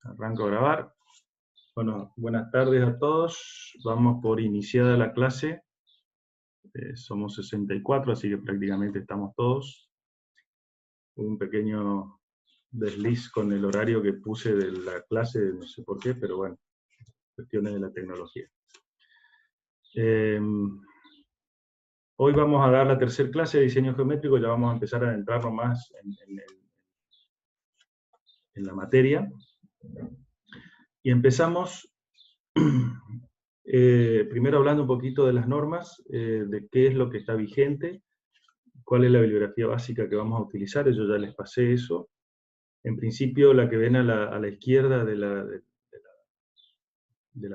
Arranco a grabar. Bueno, buenas tardes a todos. Vamos por iniciada la clase. Somos 64, así que prácticamente estamos todos. Un pequeño desliz con el horario que puse de la clase, no sé por qué, pero bueno, cuestiones de la tecnología. Hoy vamos a dar la tercera clase de diseño geométrico, ya vamos a empezar a adentrarnos más en la materia. Y empezamos primero hablando un poquito de las normas, de qué es lo que está vigente, cuál es la bibliografía básica que vamos a utilizar. Yo ya les pasé eso. En principio, la que ven a la izquierda de la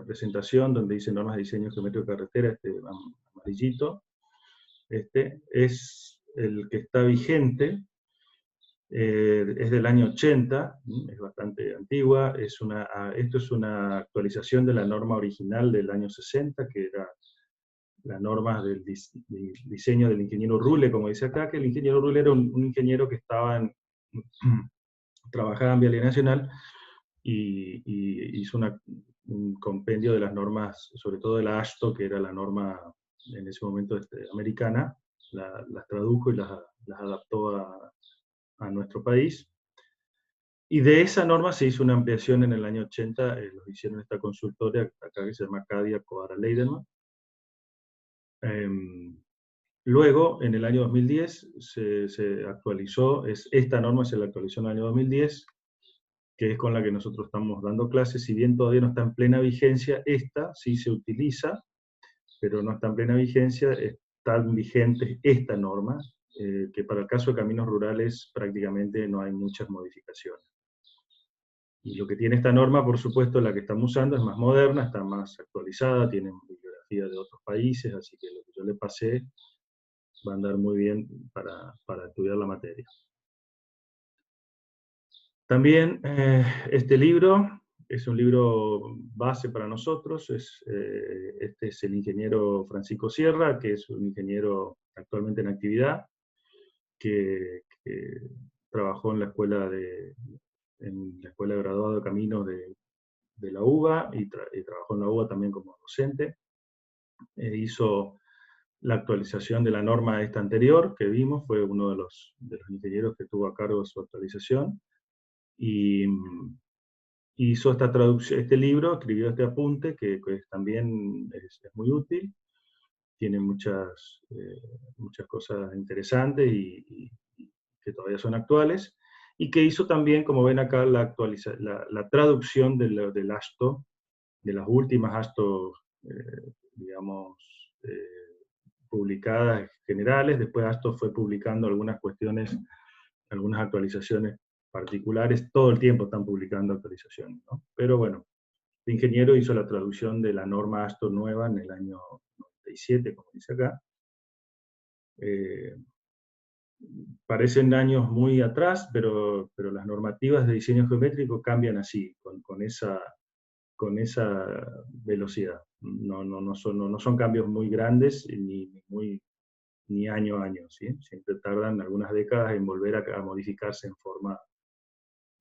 presentación, donde dice normas de diseño geométrico de carretera, este amarillito, este es el que está vigente. Es del año 80, es bastante antigua. Esto es una actualización de la norma original del año 60, que era la norma del diseño del ingeniero Rule, como dice acá, que el ingeniero Rule era un ingeniero que trabajaba en Vialidad Nacional y hizo un compendio de las normas, sobre todo de la AASHTO, que era la norma en ese momento americana, las tradujo y las adaptó a nuestro país. Y de esa norma se hizo una ampliación en el año 80, lo hicieron esta consultora acá que se llama Cadia Coara Leiderman. Luego, en el año 2010, se actualizó, esta norma se la actualizó en el año 2010, que es con la que nosotros estamos dando clases. Si bien todavía no está en plena vigencia, esta sí se utiliza, pero no está en plena vigencia. Están vigentes esta norma, que para el caso de caminos rurales prácticamente no hay muchas modificaciones. Y lo que tiene esta norma, por supuesto, la que estamos usando, es más moderna, está más actualizada, tiene bibliografía de otros países, así que lo que yo le pasé va a andar muy bien para estudiar la materia. También este libro es un libro base para nosotros. Este es el ingeniero Francisco Sierra, que es un ingeniero actualmente en actividad, que trabajó en la escuela de graduado de caminos de la UBA y trabajó en la UBA también como docente. Hizo la actualización de la norma esta anterior que vimos, fue uno de los ingenieros que tuvo a cargo de su actualización, y hizo esta traducción, este libro, escribió este apunte, que también es muy útil, tiene muchas cosas interesantes y que todavía son actuales, y que hizo también, como ven acá, la traducción del AASHTO, de las últimas AASHTO, digamos, publicadas generales. Después AASHTO fue publicando algunas cuestiones, algunas actualizaciones particulares. Todo el tiempo están publicando actualizaciones, ¿no? Pero bueno, el ingeniero hizo la traducción de la norma AASHTO nueva en el año 97, como dice acá. Parecen años muy atrás, pero las normativas de diseño geométrico cambian así, con esa velocidad. No son cambios muy grandes ni año a año, ¿sí? Siempre tardan algunas décadas en volver a modificarse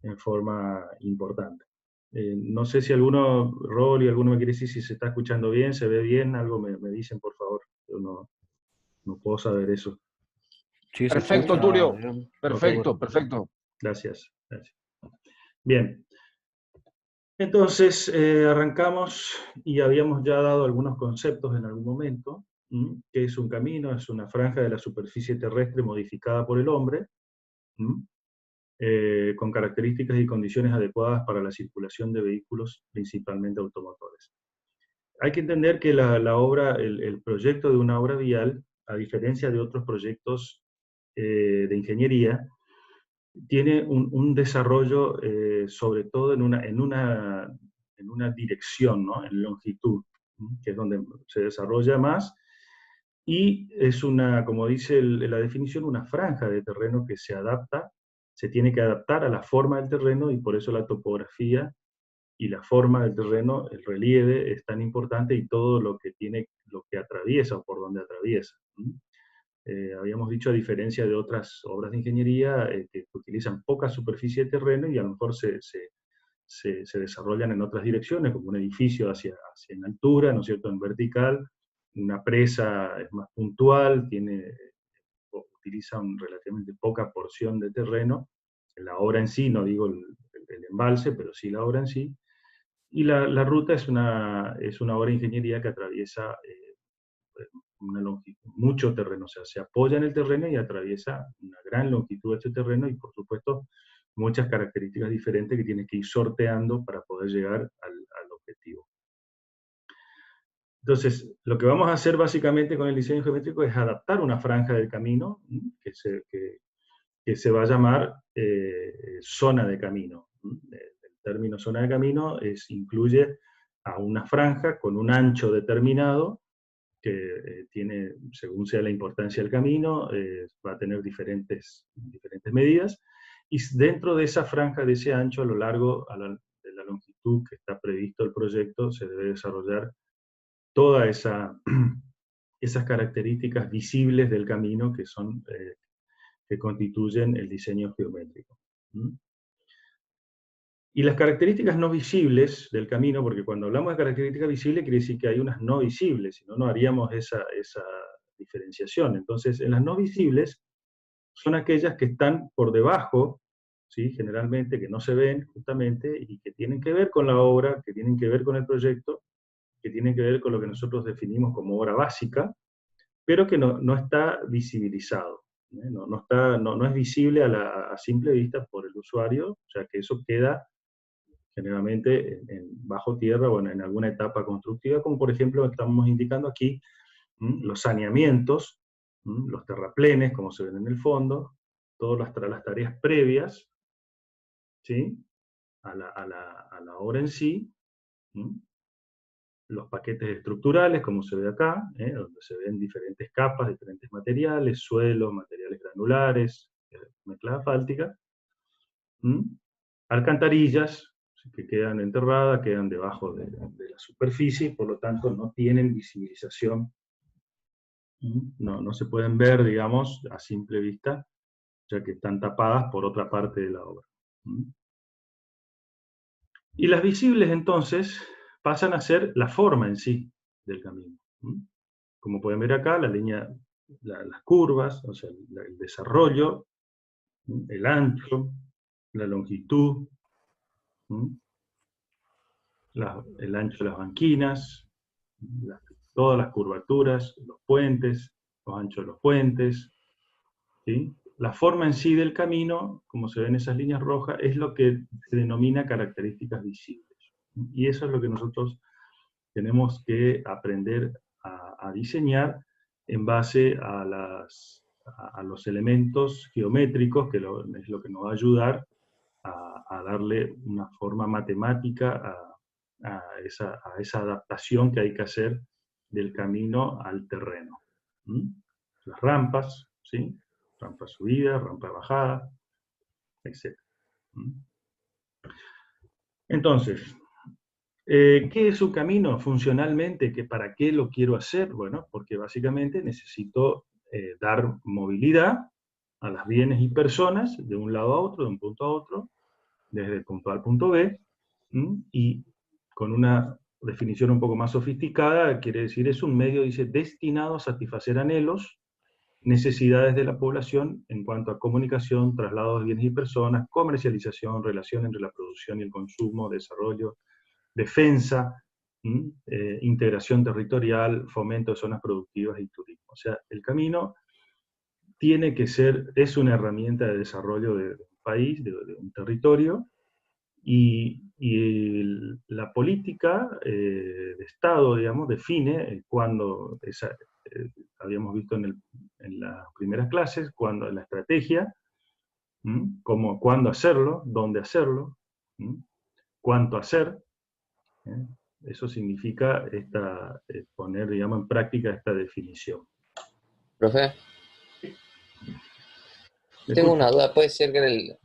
en forma importante. No sé si alguno, Rol, y alguno me quiere decir si se está escuchando bien, se ve bien, algo me dicen, por favor. Yo no puedo saber eso. Sí, Perfecto, Tulio. Perfecto, Okay. perfecto. Gracias. Bien. Entonces, arrancamos y habíamos ya dado algunos conceptos en algún momento. ¿Qué es un camino? Es una franja de la superficie terrestre modificada por el hombre, con características y condiciones adecuadas para la circulación de vehículos, principalmente automotores. Hay que entender que el proyecto de una obra vial, a diferencia de otros proyectos de ingeniería, tiene un desarrollo sobre todo en una dirección, ¿no? En longitud, que es donde se desarrolla más, y es como dice la definición, una franja de terreno que se tiene que adaptar a la forma del terreno, y por eso la topografía y la forma del terreno, el relieve, es tan importante, y todo lo que atraviesa o por donde atraviesa. Habíamos dicho, a diferencia de otras obras de ingeniería que utilizan poca superficie de terreno y a lo mejor se se desarrollan en otras direcciones, como un edificio hacia en altura, ¿no es cierto?, en vertical. Una presa es más puntual, utiliza relativamente poca porción de terreno. La obra en sí, no digo el embalse, pero sí la obra en sí. Y la ruta es una obra de ingeniería que atraviesa una longitud, mucho terreno, o sea, se apoya en el terreno y atraviesa una gran longitud de este terreno y, por supuesto, muchas características diferentes que tiene que ir sorteando para poder llegar al objetivo. Entonces, lo que vamos a hacer básicamente con el diseño geométrico es adaptar una franja del camino que se va a llamar zona de camino. El término zona de camino incluye a una franja con un ancho determinado que tiene, según sea la importancia del camino, va a tener diferentes medidas, y dentro de esa franja, de ese ancho, a lo largo de la longitud que está previsto el proyecto, se debe desarrollar todas esas características visibles del camino que constituyen el diseño geométrico. Y las características no visibles del camino, porque cuando hablamos de características visibles quiere decir que hay unas no visibles, si no, no haríamos esa diferenciación. Entonces, en las no visibles son aquellas que están por debajo, ¿sí?, generalmente, que no se ven justamente, y que tienen que ver con la obra, que tienen que ver con el proyecto, que tienen que ver con lo que nosotros definimos como obra básica, pero que no está visibilizado. No es visible a simple vista por el usuario, o sea que eso queda generalmente bajo tierra o en alguna etapa constructiva, como por ejemplo estamos indicando aquí, los saneamientos, los terraplenes, como se ven en el fondo, todas las tareas previas, ¿sí?, a la obra en sí, los paquetes estructurales, como se ve acá, donde se ven diferentes capas, diferentes materiales, suelos, materiales granulares, mezcla asfáltica, alcantarillas, que quedan enterradas, quedan debajo de la superficie, y por lo tanto no tienen visibilización, no se pueden ver, digamos, a simple vista, ya que están tapadas por otra parte de la obra. Y las visibles, entonces, pasan a ser la forma en sí del camino. Como pueden ver acá, las curvas, o sea, el desarrollo, el ancho, la longitud, el ancho de las banquinas, todas las curvaturas, los puentes, los anchos de los puentes, ¿sí? La forma en sí del camino, como se ven esas líneas rojas, es lo que se denomina características visibles. Y eso es lo que nosotros tenemos que aprender a diseñar en base a los elementos geométricos, que es lo que nos va a ayudar a darle una forma matemática a esa adaptación que hay que hacer del camino al terreno. Las rampas, ¿sí?, rampa subida, rampa bajada, etc. Entonces, ¿qué es un camino funcionalmente? ¿Para qué lo quiero hacer? Bueno, porque básicamente necesito dar movilidad a las bienes y personas de un lado a otro, de un punto a otro, desde el punto A al punto B, y con una definición un poco más sofisticada, quiere decir, es un medio, dice, destinado a satisfacer anhelos, necesidades de la población en cuanto a comunicación, traslado de bienes y personas, comercialización, relación entre la producción y el consumo, desarrollo, defensa, integración territorial, fomento de zonas productivas y turismo. O sea, el camino tiene que es una herramienta de desarrollo de un país, de un territorio, y la política de Estado, digamos, define cuando habíamos visto en las primeras clases, cuando la estrategia, cuándo hacerlo, dónde hacerlo, cuánto hacer. Eso significa poner, digamos, en práctica esta definición. Profe, tengo una duda. ¿Puede ser que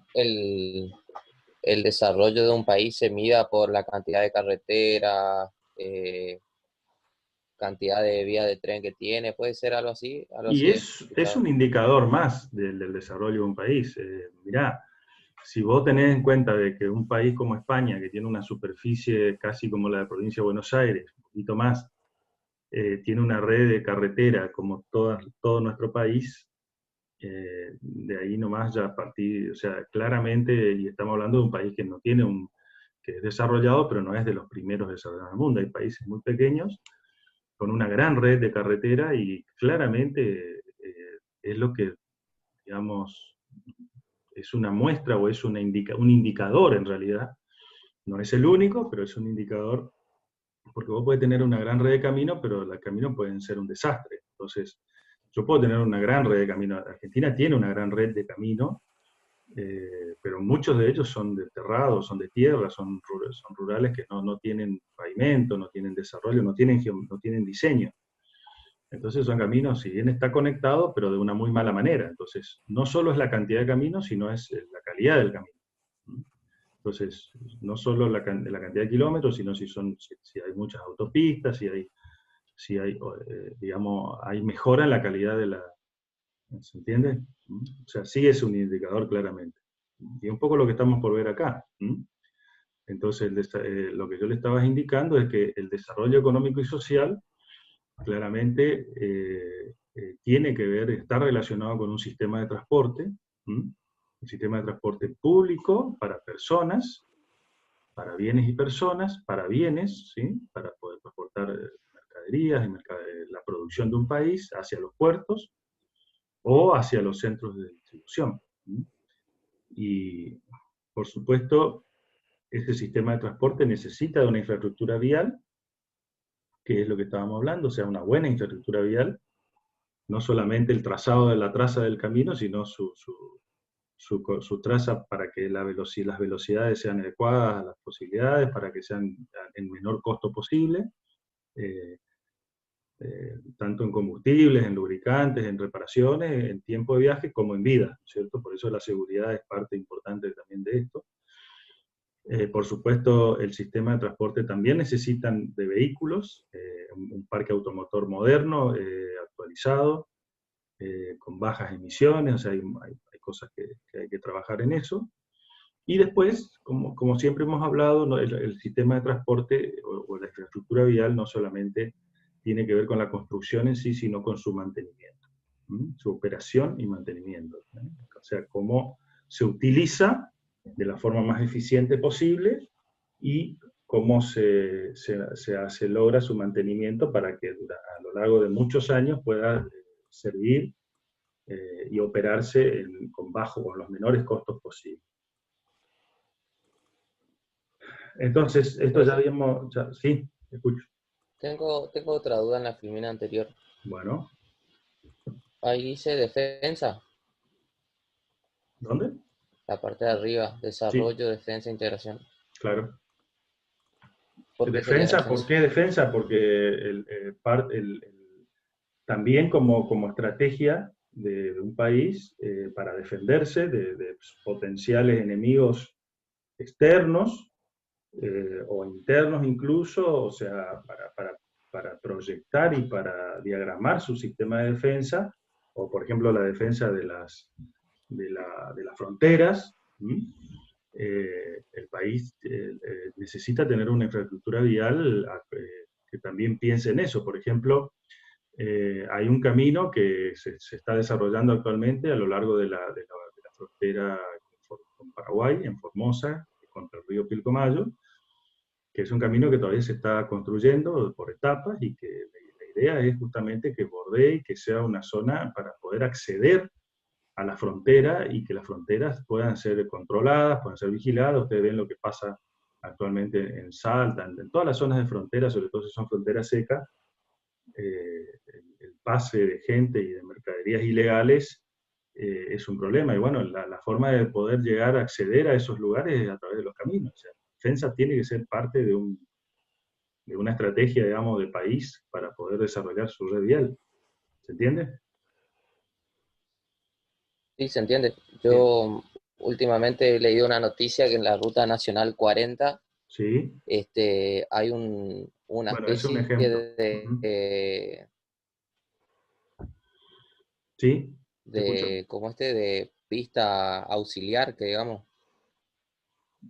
el desarrollo de un país se mida por la cantidad de carreteras, cantidad de vías de tren que tiene? ¿Puede ser algo así? Y es un indicador más del desarrollo de un país. Mirá, si vos tenés en cuenta de que un país como España, que tiene una superficie casi como la de la provincia de Buenos Aires, un poquito más, tiene una red de carretera como todo nuestro país, de ahí nomás ya partí, o sea, claramente, y estamos hablando de un país que no tiene que es desarrollado, pero no es de los primeros desarrollados del mundo. Hay países muy pequeños con una gran red de carretera y claramente es lo que, digamos, es una muestra o es un indicador en realidad. No es el único, pero es un indicador, porque vos podés tener una gran red de caminos, pero los caminos pueden ser un desastre. Entonces, yo puedo tener una gran red de caminos. Argentina tiene una gran red de caminos, pero muchos de ellos son de terrado, son de tierra, son rurales que no tienen pavimento, no tienen desarrollo, no tienen diseño. Entonces son caminos, si bien está conectado, pero de una muy mala manera. Entonces, no solo es la cantidad de caminos, sino es la calidad del camino. Entonces, no solo la cantidad de kilómetros, sino si hay muchas autopistas, si hay digamos, hay mejora en la calidad de la... ¿Se entiende? O sea, sí es un indicador claramente. Y un poco lo que estamos por ver acá. Entonces, lo que yo le estaba indicando es que el desarrollo económico y social claramente tiene que ver, está relacionado con un sistema de transporte, un sistema de transporte público para personas, para bienes y personas, para bienes, ¿sí? Para poder transportar mercaderías y la producción de un país hacia los puertos o hacia los centros de distribución. Y, por supuesto, este sistema de transporte necesita de una infraestructura vial, que es lo que estábamos hablando, o sea, una buena infraestructura vial, no solamente el trazado de la traza del camino, sino su traza para que las velocidades sean adecuadas a las posibilidades, para que sean en menor costo posible, eh, tanto en combustibles, en lubricantes, en reparaciones, en tiempo de viaje, como en vida, ¿cierto? Por eso la seguridad es parte importante también de esto. Por supuesto, el sistema de transporte también necesitan de vehículos, un parque automotor moderno, actualizado, con bajas emisiones, o sea, hay cosas que hay que trabajar en eso. Y después, como siempre hemos hablado, ¿no? El sistema de transporte o la infraestructura vial no solamente tiene que ver con la construcción en sí, sino con su mantenimiento, su operación y mantenimiento. O sea, cómo se utiliza de la forma más eficiente posible y cómo se logra su mantenimiento para que a lo largo de muchos años pueda servir y operarse con los menores costos posibles. Entonces, esto ya habíamos... sí, escucho. Tengo otra duda en la filmina anterior. Bueno. Ahí dice defensa. ¿Dónde? La parte de arriba, Sí, desarrollo, defensa, integración. claro. ¿Por qué sería Defensa, ¿por defensa? qué defensa? Porque también como estrategia de un país para defenderse de potenciales enemigos externos o internos incluso, o sea, para proyectar y para diagramar su sistema de defensa, o por ejemplo la defensa de las fronteras. El país necesita tener una infraestructura vial que también piense en eso. Por ejemplo, hay un camino que se está desarrollando actualmente a lo largo de la frontera con Paraguay, en Formosa, contra el río Pilcomayo, que es un camino que todavía se está construyendo por etapas y que la idea es justamente que bordee y que sea una zona para poder acceder a la frontera y que las fronteras puedan ser controladas, puedan ser vigiladas. Ustedes ven lo que pasa actualmente en Salta, en todas las zonas de frontera, sobre todo si son fronteras secas, el pase de gente y de mercaderías ilegales es un problema. Y bueno, la forma de poder llegar a acceder a esos lugares es a través de los caminos. O sea, la defensa tiene que ser parte de una estrategia, digamos, de país para poder desarrollar su red vial. ¿Se entiende? Sí, se entiende. Bien. Yo últimamente he leído una noticia que en la Ruta Nacional 40 Sí. hay una Bueno, es un especie ejemplo. Ujú. Sí, te escucho. de como de pista auxiliar, que digamos,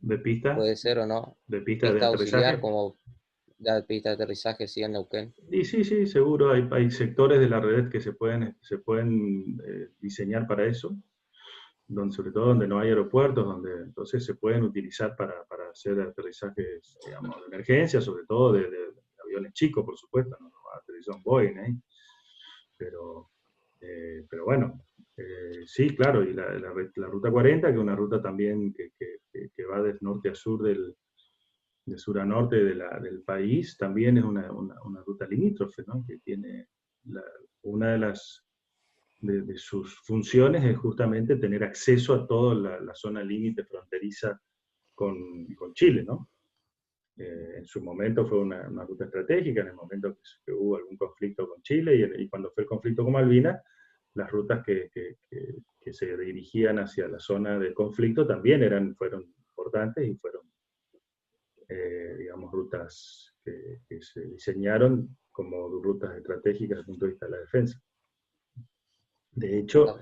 de pista, puede ser o no. de pista de Pista auxiliar, aterrizaje. como la pista de aterrizaje, sí, en Neuquén. Y sí, sí, seguro hay sectores de la red que se pueden diseñar para eso, donde, sobre todo donde no hay aeropuertos, donde entonces se pueden utilizar para hacer aterrizajes, digamos, de emergencia, sobre todo de aviones chicos, por supuesto, no va a aterrizar un Boeing, ¿eh? Pero, pero bueno, sí, claro, y la ruta 40, que es una ruta también que va de norte a sur de sur a norte del país, también es una ruta limítrofe, ¿no? Que tiene una de sus funciones es justamente tener acceso a toda la zona límite fronteriza con Chile, ¿no? En su momento fue una ruta estratégica, en el momento que hubo algún conflicto con Chile y cuando fue el conflicto con Malvinas, las rutas que se dirigían hacia la zona de conflicto también fueron importantes y fueron, digamos, rutas que se diseñaron como rutas estratégicas desde el punto de vista de la defensa. De hecho,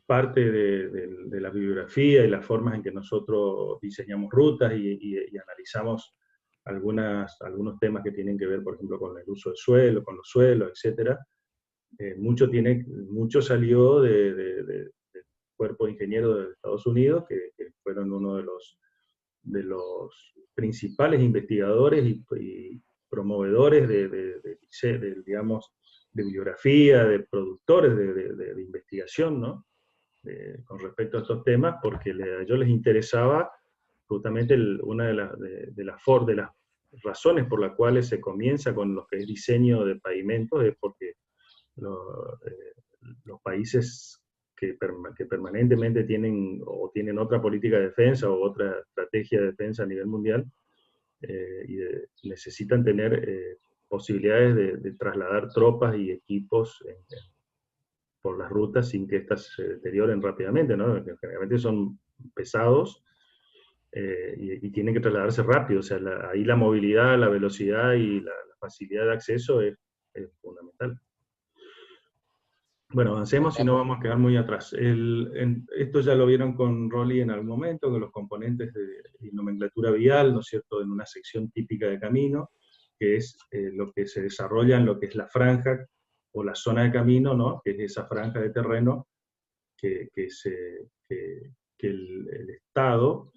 parte de la bibliografía y las formas en que nosotros diseñamos rutas y analizamos algunos temas que tienen que ver, por ejemplo, con el uso del suelo, con los suelos, etc., mucho salió del cuerpo de ingenieros de Estados Unidos, que fueron uno de los principales investigadores y promovedores digamos, de bibliografía, de productores de investigación, ¿no? Con respecto a estos temas, porque a ellos les interesaba justamente una de las razones por las cuales se comienza con lo que es diseño de pavimentos, es porque los países que permanentemente tienen otra política de defensa o otra estrategia de defensa a nivel mundial, necesitan tener posibilidades de trasladar tropas y equipos por las rutas sin que éstas se deterioren rápidamente, ¿no? Que generalmente son pesados y tienen que trasladarse rápido. O sea, ahí la movilidad, la velocidad y la facilidad de acceso es fundamental. Bueno, avancemos y no vamos a quedar muy atrás. Esto ya lo vieron con Rolly en algún momento, con los componentes de nomenclatura vial, ¿no es cierto?, en una sección típica de camino, que es lo que se desarrolla en lo que es la franja o la zona de camino, ¿no?, que es esa franja de terreno que el Estado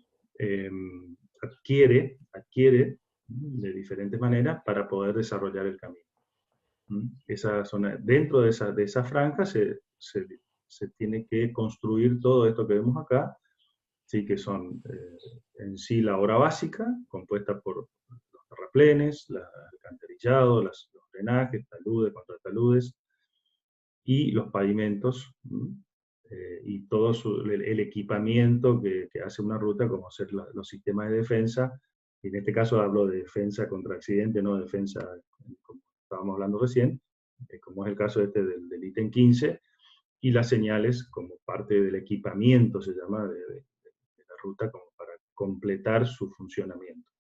adquiere de diferentes maneras para poder desarrollar el camino. Esa zona, dentro de esa franja se tiene que construir todo esto que vemos acá, ¿sí? Que son en sí la obra básica, compuesta por los terraplenes, el alcantarillado, los drenajes, taludes, contrataludes, y los pavimentos, y todo el equipamiento que hace una ruta, como ser los sistemas de defensa, y en este caso hablo de defensa contra accidente, no defensa como estábamos hablando recién, como es el caso del ítem 15, y las señales como parte del equipamiento, se llama, de la ruta, como para completar su funcionamiento.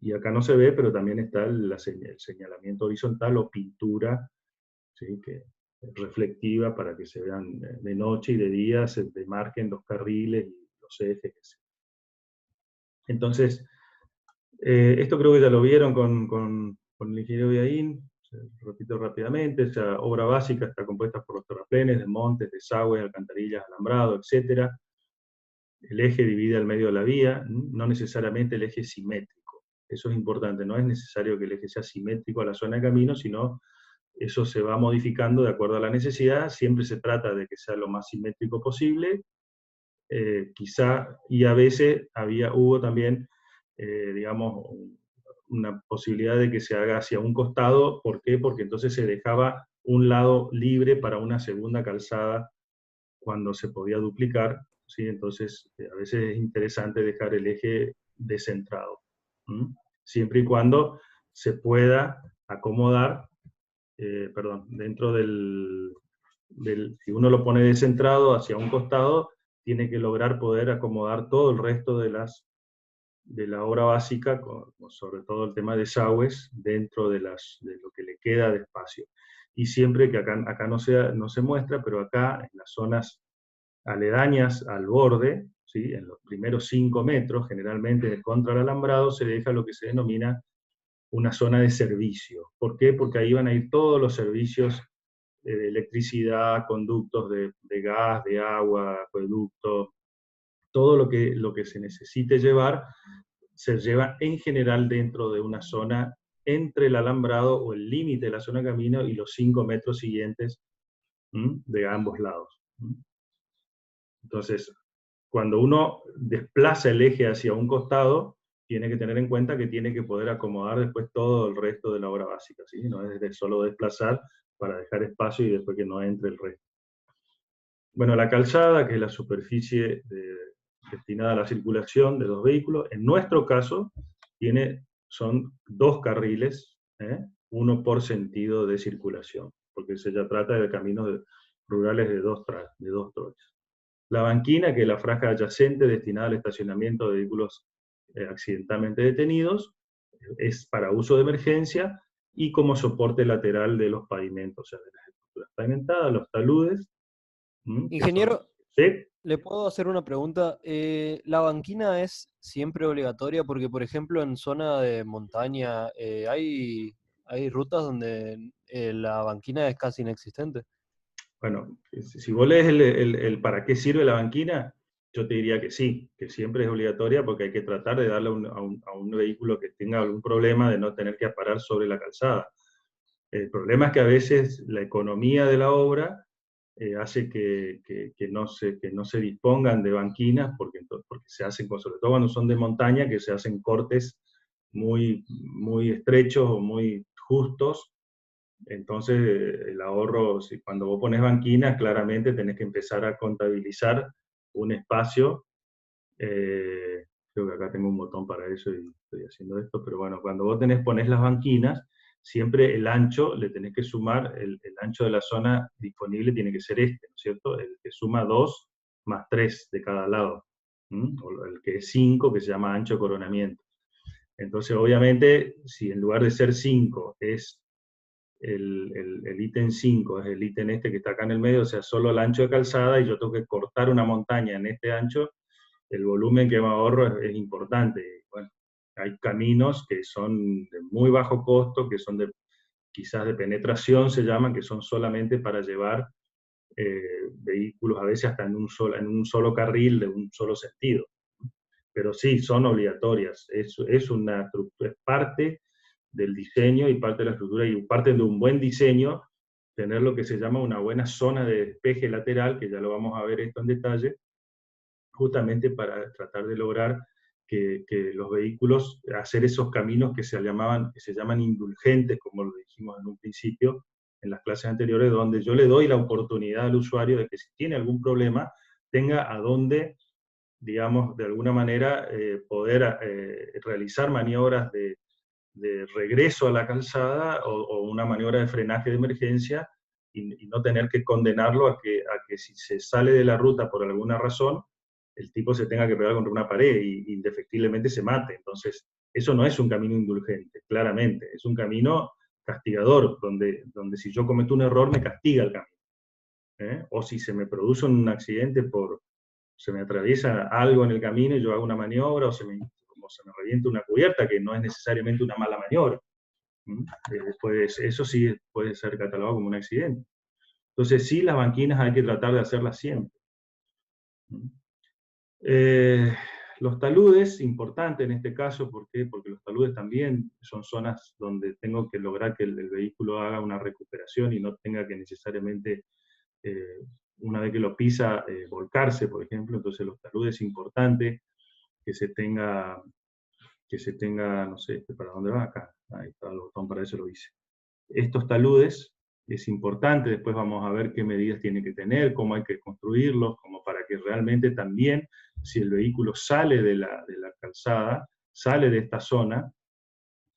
Y acá no se ve, pero también está el señalamiento horizontal o pintura, ¿sí?, que es reflectiva para que se vean de noche y de día, se demarquen los carriles y los ejes, etc. Entonces, esto creo que ya lo vieron con el ingeniero Viaín. Repito rápidamente, esa obra básica está compuesta por los terraplenes, desmontes, desagües, alcantarillas, alambrado, etc. El eje divide al medio de la vía, no necesariamente el eje simétrico. Eso es importante, no es necesario que el eje sea simétrico a la zona de camino, sino eso se va modificando de acuerdo a la necesidad. Siempre se trata de que sea lo más simétrico posible, quizá, y a veces hubo también, digamos, una posibilidad de que se haga hacia un costado. ¿Por qué? Porque entonces se dejaba un lado libre para una segunda calzada cuando se podía duplicar, ¿sí? Entonces, a veces es interesante dejar el eje descentrado, siempre y cuando se pueda acomodar, dentro si uno lo pone descentrado hacia un costado, tiene que lograr poder acomodar todo el resto de la obra básica, sobre todo el tema de desagües, dentro de lo que le queda de espacio. Y siempre que acá no se muestra, pero acá en las zonas aledañas al borde, ¿sí? En los primeros 5 metros, generalmente contra el alambrado, se deja lo que se denomina una zona de servicio. ¿Por qué? Porque ahí van a ir todos los servicios de electricidad, conductos de gas, de agua, acueductos, todo lo que se necesite llevar, se lleva en general dentro de una zona entre el alambrado o el límite de la zona de camino y los 5 metros siguientes de ambos lados. Entonces, cuando uno desplaza el eje hacia un costado, tiene que tener en cuenta que tiene que poder acomodar después todo el resto de la obra básica, ¿sí? No es de solo desplazar para dejar espacio y después que no entre el resto. Bueno, la calzada, que es la superficie destinada a la circulación de los vehículos, en nuestro caso son 2 carriles, uno por sentido de circulación, porque se ya trata de caminos rurales de dos trochas. La banquina, que es la franja adyacente destinada al estacionamiento de vehículos accidentalmente detenidos, es para uso de emergencia y como soporte lateral de los pavimentos, o sea, de las estructuras pavimentadas, los taludes. Ingeniero, ¿Sí? ¿le puedo hacer una pregunta? ¿La banquina es siempre obligatoria? Porque, por ejemplo, en zona de montaña hay rutas donde la banquina es casi inexistente. Bueno, si vos lees el para qué sirve la banquina, yo te diría que sí, que siempre es obligatoria porque hay que tratar de darle a un vehículo que tenga algún problema de no tener que parar sobre la calzada. El problema es que a veces la economía de la obra hace que no se dispongan de banquinas porque se hacen, sobre todo cuando son de montaña, que se hacen cortes muy, muy estrechos o muy justos. Entonces, el ahorro, cuando vos pones banquinas, claramente tenés que empezar a contabilizar un espacio. Creo que acá tengo un botón para eso y estoy haciendo esto, pero bueno, cuando vos pones las banquinas, siempre el ancho, le tenés que sumar, el ancho de la zona disponible tiene que ser este, ¿no es cierto? El que suma 2 más 3 de cada lado, o el que es 5, que se llama ancho de coronamiento. Entonces, obviamente, si en lugar de ser 5 es el ítem 5 es el ítem este que está acá en el medio, o sea, solo el ancho de calzada, y yo tengo que cortar una montaña en este ancho, el volumen que me ahorro es importante. Bueno, hay caminos que son de muy bajo costo, que son quizás de penetración, se llaman, que son solamente para llevar vehículos, a veces hasta en un solo carril, de un solo sentido. Pero sí, son obligatorias. Es una estructura, es parte del diseño y parte de la estructura, y parte de un buen diseño, tener lo que se llama una buena zona de despeje lateral, que ya lo vamos a ver esto en detalle, justamente para tratar de lograr que los vehículos, hacer esos caminos que se llaman indulgentes, como lo dijimos en un principio, en las clases anteriores, donde yo le doy la oportunidad al usuario de que si tiene algún problema, tenga a dónde, digamos, de alguna manera poder realizar maniobras de regreso a la calzada o una maniobra de frenaje de emergencia y no tener que condenarlo a que si se sale de la ruta por alguna razón, el tipo se tenga que pegar contra una pared y indefectiblemente se mate. Entonces, eso no es un camino indulgente, claramente. Es un camino castigador, donde si yo cometo un error me castiga el camino. O si se me produce un accidente se me atraviesa algo en el camino y yo hago una maniobra, o se me revienta una cubierta, que no es necesariamente una mala maniobra. Pues eso sí puede ser catalogado como un accidente. Entonces sí, las banquinas hay que tratar de hacerlas siempre. Los taludes, importante en este caso, ¿por qué? Porque los taludes también son zonas donde tengo que lograr que el vehículo haga una recuperación y no tenga que necesariamente, una vez que lo pisa, volcarse, por ejemplo. Entonces los taludes es importante que se tenga, no sé, ¿para dónde va? Acá, ahí está el botón, para eso lo hice. Estos taludes es importante, después vamos a ver qué medidas tiene que tener, cómo hay que construirlos, como para que realmente también, si el vehículo sale de la calzada, sale de esta zona,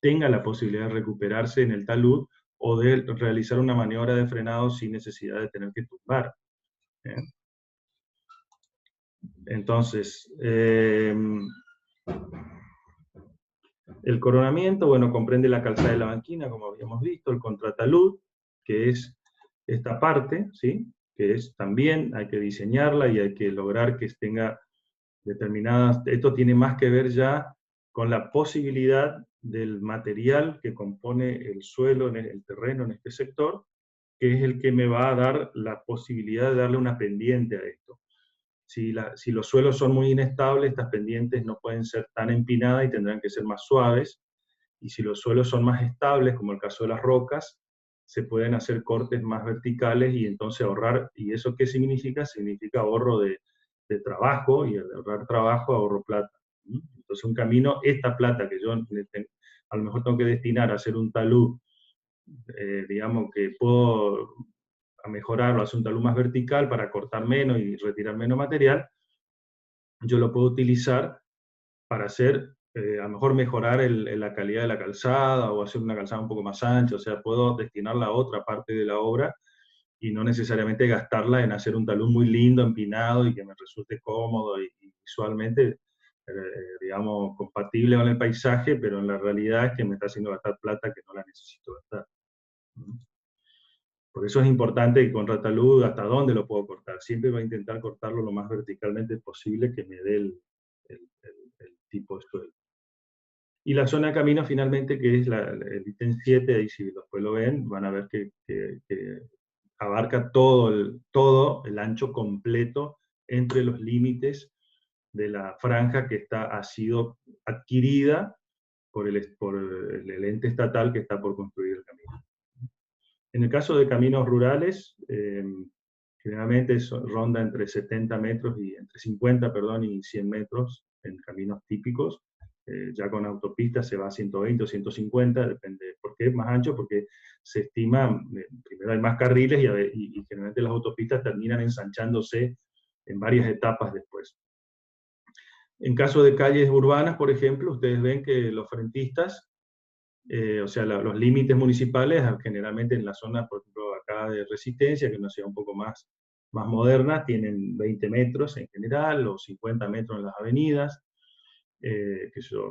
tenga la posibilidad de recuperarse en el talud o de realizar una maniobra de frenado sin necesidad de tener que tumbar. Entonces, el coronamiento, bueno, comprende la calzada de la banquina, como habíamos visto, el contratalud, que es esta parte, ¿sí? Que es también, hay que diseñarla y hay que lograr que tenga determinadas, esto tiene más que ver ya con la posibilidad del material que compone el suelo, el terreno en este sector, que es el que me va a dar la posibilidad de darle una pendiente a esto. Si los suelos son muy inestables, estas pendientes no pueden ser tan empinadas y tendrán que ser más suaves, y si los suelos son más estables, como el caso de las rocas, se pueden hacer cortes más verticales y entonces ahorrar. ¿Y eso qué significa? Significa ahorro de trabajo, y al ahorrar trabajo ahorro plata. Entonces un camino, esta plata que yo a lo mejor tengo que destinar a hacer un talud, digamos que puedo a mejorarlo, hacer un talud más vertical para cortar menos y retirar menos material, yo lo puedo utilizar para hacer, a lo mejor mejorar la calidad de la calzada o hacer una calzada un poco más ancha, o sea, puedo destinarla a otra parte de la obra y no necesariamente gastarla en hacer un talud muy lindo, empinado y que me resulte cómodo y visualmente, digamos, compatible con el paisaje, pero en la realidad es que me está haciendo gastar plata que no la necesito gastar. Por eso es importante que con ratalud, hasta dónde lo puedo cortar. Siempre voy a intentar cortarlo lo más verticalmente posible que me dé el tipo de suelo. Y la zona de camino finalmente, que es el ítem 7, ahí si después lo ven, van a ver que abarca todo el ancho completo entre los límites de la franja que ha sido adquirida por el ente estatal que está por construir el camino. En el caso de caminos rurales, generalmente ronda entre 70 metros y entre 50, perdón, y 100 metros en caminos típicos. Ya con autopistas se va a 120 o 150, depende. ¿Por qué es más ancho? Porque se estima, primero hay más carriles y generalmente las autopistas terminan ensanchándose en varias etapas después. En caso de calles urbanas, por ejemplo, ustedes ven que los frentistas, o sea, los límites municipales, generalmente en la zona, por ejemplo, acá de Resistencia, que es una ciudad un poco más moderna, tienen 20 metros en general, o 50 metros en las avenidas.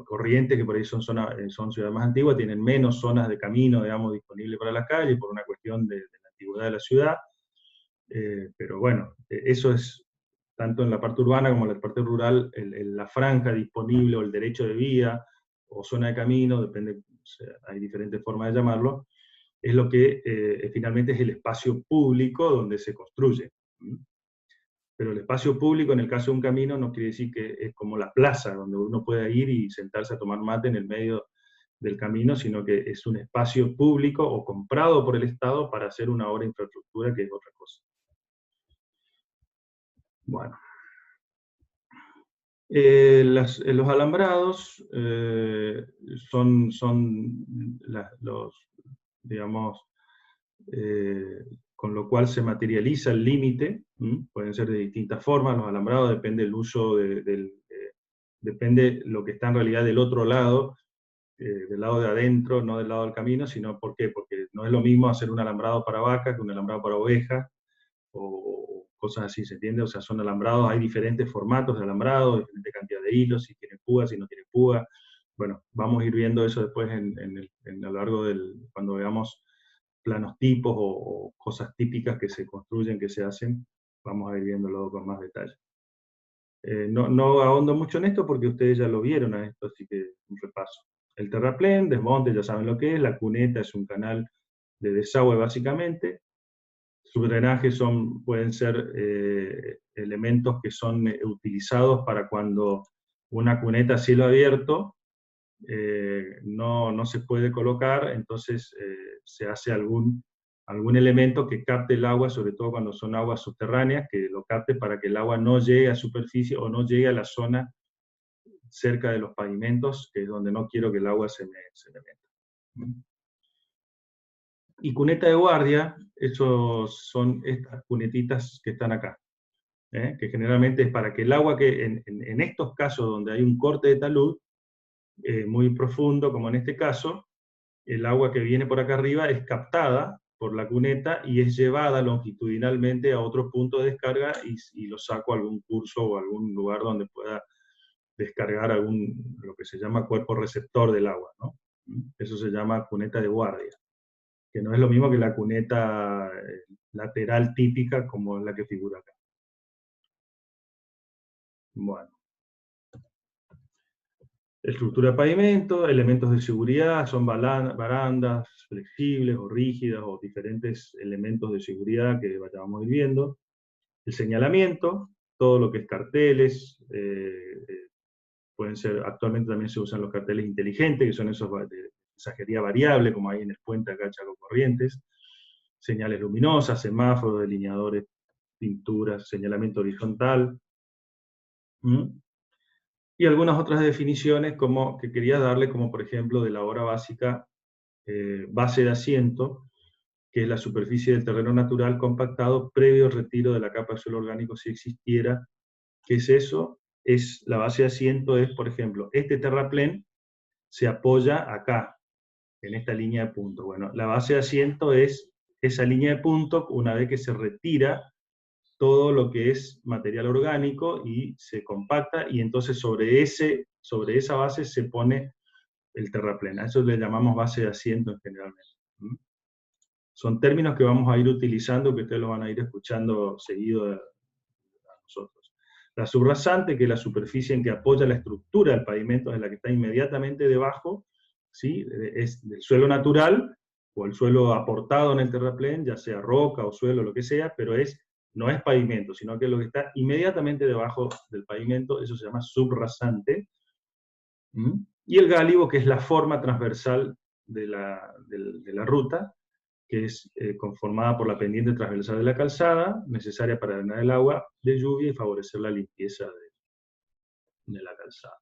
Corrientes, que por ahí son ciudades más antiguas, tienen menos zonas de camino, digamos, disponibles para la calle, por una cuestión de la antigüedad de la ciudad. Pero bueno, eso es tanto en la parte urbana como en la parte rural, la franja disponible o el derecho de vía o zona de camino, depende, o sea, hay diferentes formas de llamarlo, es lo que finalmente es el espacio público donde se construye. Pero el espacio público, en el caso de un camino, no quiere decir que es como la plaza, donde uno puede ir y sentarse a tomar mate en el medio del camino, sino que es un espacio público o comprado por el Estado para hacer una obra de infraestructura, que es otra cosa. Bueno. Los alambrados son digamos, con lo cual se materializa el límite, pueden ser de distintas formas, los alambrados depende del uso, depende lo que está en realidad del otro lado, del lado de adentro, no del lado del camino, sino ¿por qué? Porque no es lo mismo hacer un alambrado para vaca que un alambrado para oveja, o cosas así, ¿se entiende? O sea, son alambrados, hay diferentes formatos de alambrado, diferente cantidad de hilos, si tiene púa, si no tiene púa. Bueno, vamos a ir viendo eso después a lo largo cuando veamos planos tipos o cosas típicas que se construyen, que se hacen, vamos a ir viéndolo con más detalle. No ahondo mucho en esto porque ustedes ya lo vieron a esto, así que un repaso. El terraplén, desmonte, ya saben lo que es, la cuneta es un canal de desagüe básicamente. Subdrenajes pueden ser elementos que son utilizados para cuando una cuneta a cielo abierto no se puede colocar, entonces se hace algún elemento que capte el agua, sobre todo cuando son aguas subterráneas, que lo capte para que el agua no llegue a superficie o no llegue a la zona cerca de los pavimentos, que es donde no quiero que el agua se me meta. Y cuneta de guardia, esos son estas cunetitas que están acá, que generalmente es para que el agua que, en estos casos donde hay un corte de talud muy profundo, como en este caso, el agua que viene por acá arriba es captada por la cuneta y es llevada longitudinalmente a otro punto de descarga y lo saco a algún curso o algún lugar donde pueda descargar lo que se llama cuerpo receptor del agua, ¿no? Eso se llama cuneta de guardia, que no es lo mismo que la cuneta lateral típica como la que figura acá. Bueno, Estructura de pavimento, elementos de seguridad, son barandas flexibles o rígidas o diferentes elementos de seguridad que vayamos viendo. El señalamiento, todo lo que es carteles, pueden ser, actualmente también se usan los carteles inteligentes, que son esos de mensajería variable, como hay en el puente acá Chaco Corrientes, señales luminosas, semáforos, delineadores, pinturas, señalamiento horizontal, y algunas otras definiciones como, que quería darle, como por ejemplo de la obra básica, base de asiento, que es la superficie del terreno natural compactado previo al retiro de la capa de suelo orgánico si existiera. ¿Qué es eso? Es, la base de asiento es, por ejemplo, este terraplén se apoya acá, en esta línea de punto. Bueno, la base de asiento es esa línea de punto una vez que se retira todo lo que es material orgánico y se compacta, y entonces sobre esa base se pone el terraplén. A eso le llamamos base de asiento generalmente. Son términos que vamos a ir utilizando, que ustedes lo van a ir escuchando seguido a nosotros. La subrasante, que es la superficie en que apoya la estructura del pavimento, es la que está inmediatamente debajo, ¿sí? Es del suelo natural o el suelo aportado en el terraplén, ya sea roca o suelo, lo que sea, pero no es pavimento, sino que lo que está inmediatamente debajo del pavimento, eso se llama subrasante. Y el gálibo, que es la forma transversal de la ruta, que es conformada por la pendiente transversal de la calzada, necesaria para drenar el agua de lluvia y favorecer la limpieza de la calzada.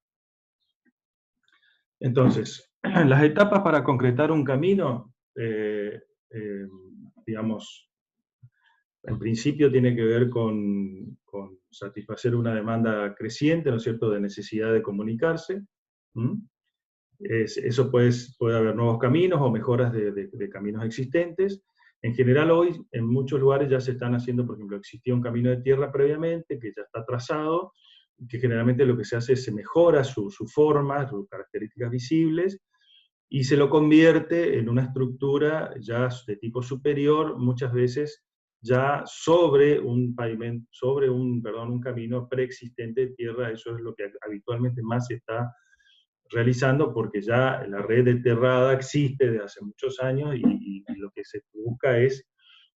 Entonces, las etapas para concretar un camino, digamos, en principio tiene que ver con satisfacer una demanda creciente, ¿no es cierto?, de necesidad de comunicarse. Eso puede haber nuevos caminos o mejoras de caminos existentes. En general hoy, en muchos lugares ya se están haciendo, por ejemplo, existía un camino de tierra previamente, que ya está trazado, que generalmente lo que se hace es se mejora su forma, sus características visibles, y se lo convierte en una estructura ya de tipo superior, muchas veces ya sobre un pavimento, un camino preexistente de tierra. Eso es lo que habitualmente más se está realizando, porque ya la red enterrada existe desde hace muchos años, y lo que se busca es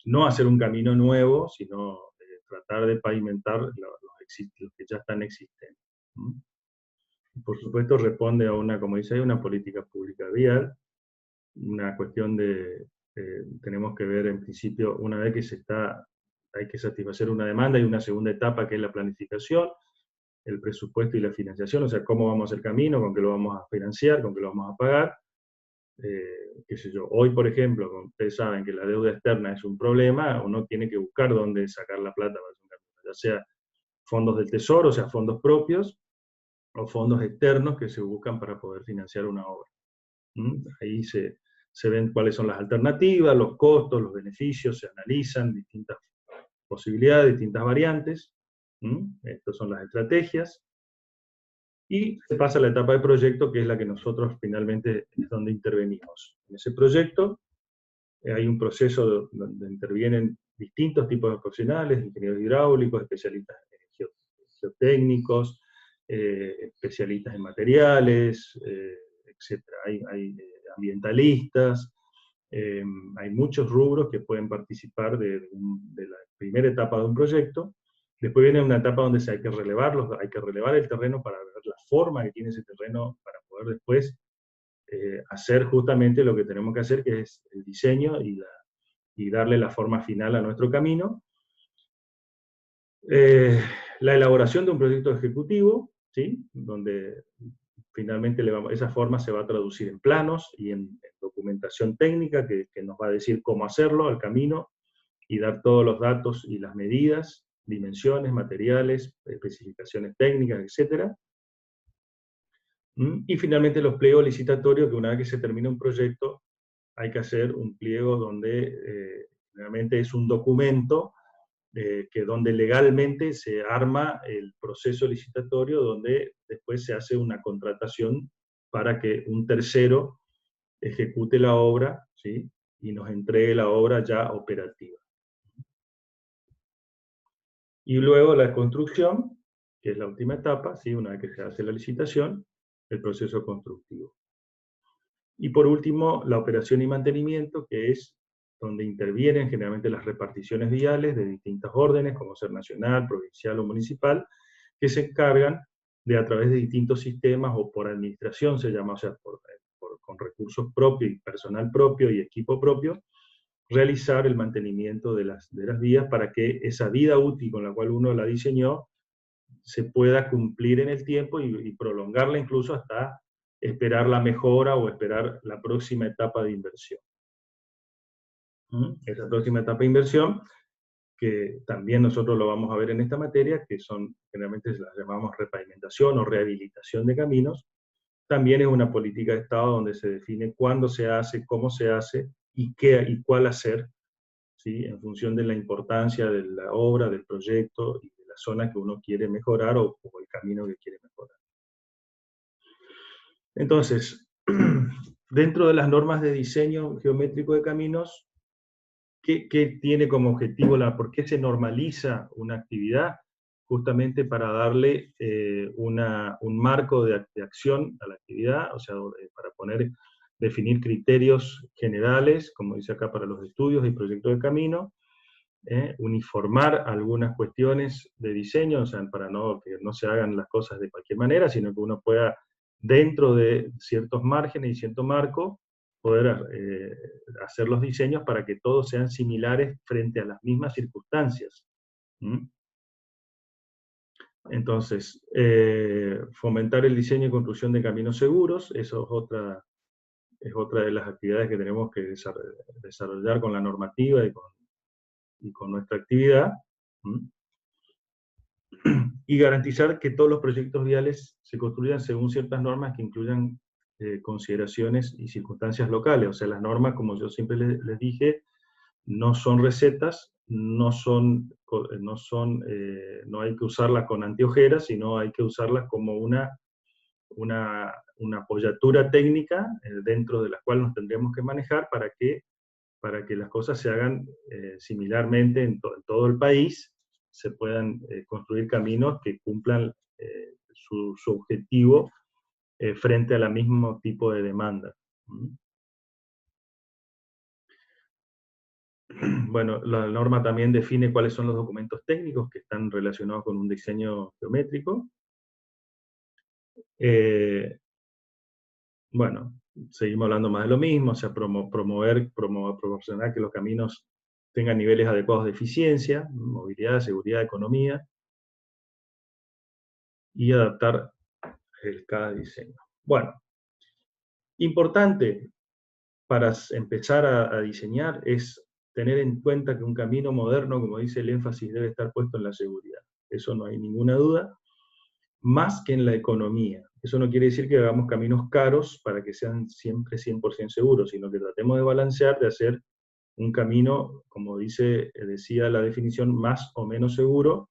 no hacer un camino nuevo, sino tratar de pavimentar los que ya están existentes. Por supuesto responde a una, como dice ahí, una política pública vial, una cuestión tenemos que ver en principio, una vez que hay que satisfacer una demanda, y una segunda etapa que es la planificación, el presupuesto y la financiación, o sea, cómo vamos a hacer camino, con qué lo vamos a financiar, con qué lo vamos a pagar. Qué sé yo, hoy por ejemplo, como ustedes saben que la deuda externa es un problema, uno tiene que buscar dónde sacar la plata para hacer un camino, ya sea fondos del tesoro, o sea, fondos propios, o fondos externos que se buscan para poder financiar una obra. Ahí se ven cuáles son las alternativas, los costos, los beneficios, se analizan distintas posibilidades, distintas variantes. Estas son las estrategias. Y se pasa a la etapa de proyecto, que es la que nosotros finalmente es donde intervenimos. En ese proyecto hay un proceso donde intervienen distintos tipos de profesionales, ingenieros hidráulicos, especialistas en geotécnicos, especialistas en materiales, etc. Hay ambientalistas, hay muchos rubros que pueden participar de la primera etapa de un proyecto. Después viene una etapa donde hay que relevar el terreno para ver la forma que tiene ese terreno, para poder después hacer justamente lo que tenemos que hacer, que es el diseño y darle la forma final a nuestro camino. La elaboración de un proyecto ejecutivo, ¿sí?, donde finalmente esa forma se va a traducir en planos y en documentación técnica que nos va a decir cómo hacerlo, el camino, y dar todos los datos y las medidas, dimensiones, materiales, especificaciones técnicas, etc. Y finalmente los pliegos licitatorios, que una vez que se termina un proyecto, hay que hacer un pliego donde realmente es un documento donde legalmente se arma el proceso licitatorio, donde después se hace una contratación para que un tercero ejecute la obra, ¿sí?, y nos entregue la obra ya operativa. Y luego la construcción, que es la última etapa, ¿sí?, una vez que se hace la licitación, el proceso constructivo. Y por último, la operación y mantenimiento, que es donde intervienen generalmente las reparticiones viales de distintas órdenes, como ser nacional, provincial o municipal, que se encargan de, a través de distintos sistemas o por administración, se llama, o sea, con recursos propios y personal propio y equipo propio, realizar el mantenimiento de las vías para que esa vida útil con la cual uno la diseñó se pueda cumplir en el tiempo y prolongarla incluso hasta esperar la mejora o esperar la próxima etapa de inversión. Esa próxima etapa de inversión, que también nosotros lo vamos a ver en esta materia, que son, generalmente las llamamos repavimentación o rehabilitación de caminos, también es una política de Estado donde se define cuándo se hace, cómo se hace y qué y cuál hacer, ¿sí? En función de la importancia de la obra, del proyecto y de la zona que uno quiere mejorar o el camino que quiere mejorar. Entonces, dentro de las normas de diseño geométrico de caminos, ¿qué tiene como objetivo? ¿Por qué se normaliza una actividad? Justamente para darle un marco de acción a la actividad, o sea, para definir criterios generales, como dice acá, para los estudios y proyectos de camino, uniformar algunas cuestiones de diseño, o sea, para que no se hagan las cosas de cualquier manera, sino que uno pueda, dentro de ciertos márgenes y cierto marco, poder hacer los diseños para que todos sean similares frente a las mismas circunstancias. Entonces, fomentar el diseño y construcción de caminos seguros, eso es otra de las actividades que tenemos que desarrollar con la normativa y con nuestra actividad. Y garantizar que todos los proyectos viales se construyan según ciertas normas que incluyan consideraciones y circunstancias locales. O sea, las normas, como yo siempre les dije, no son recetas, no hay que usarlas con anteojeras, sino hay que usarlas como una apoyatura técnica dentro de la cual nos tendremos que manejar para que las cosas se hagan similarmente en todo el país, se puedan construir caminos que cumplan su objetivo frente a la mismo tipo de demanda. Bueno, la norma también define cuáles son los documentos técnicos que están relacionados con un diseño geométrico. Bueno, seguimos hablando más de lo mismo, o sea, proporcionar que los caminos tengan niveles adecuados de eficiencia, movilidad, seguridad, economía, y adaptar cada diseño. Bueno, importante para empezar a diseñar es tener en cuenta que un camino moderno, como dice el énfasis, debe estar puesto en la seguridad. Eso no hay ninguna duda, más que en la economía. Eso no quiere decir que hagamos caminos caros para que sean siempre 100% seguros, sino que tratemos de balancear, de hacer un camino, como decía la definición, más o menos seguro,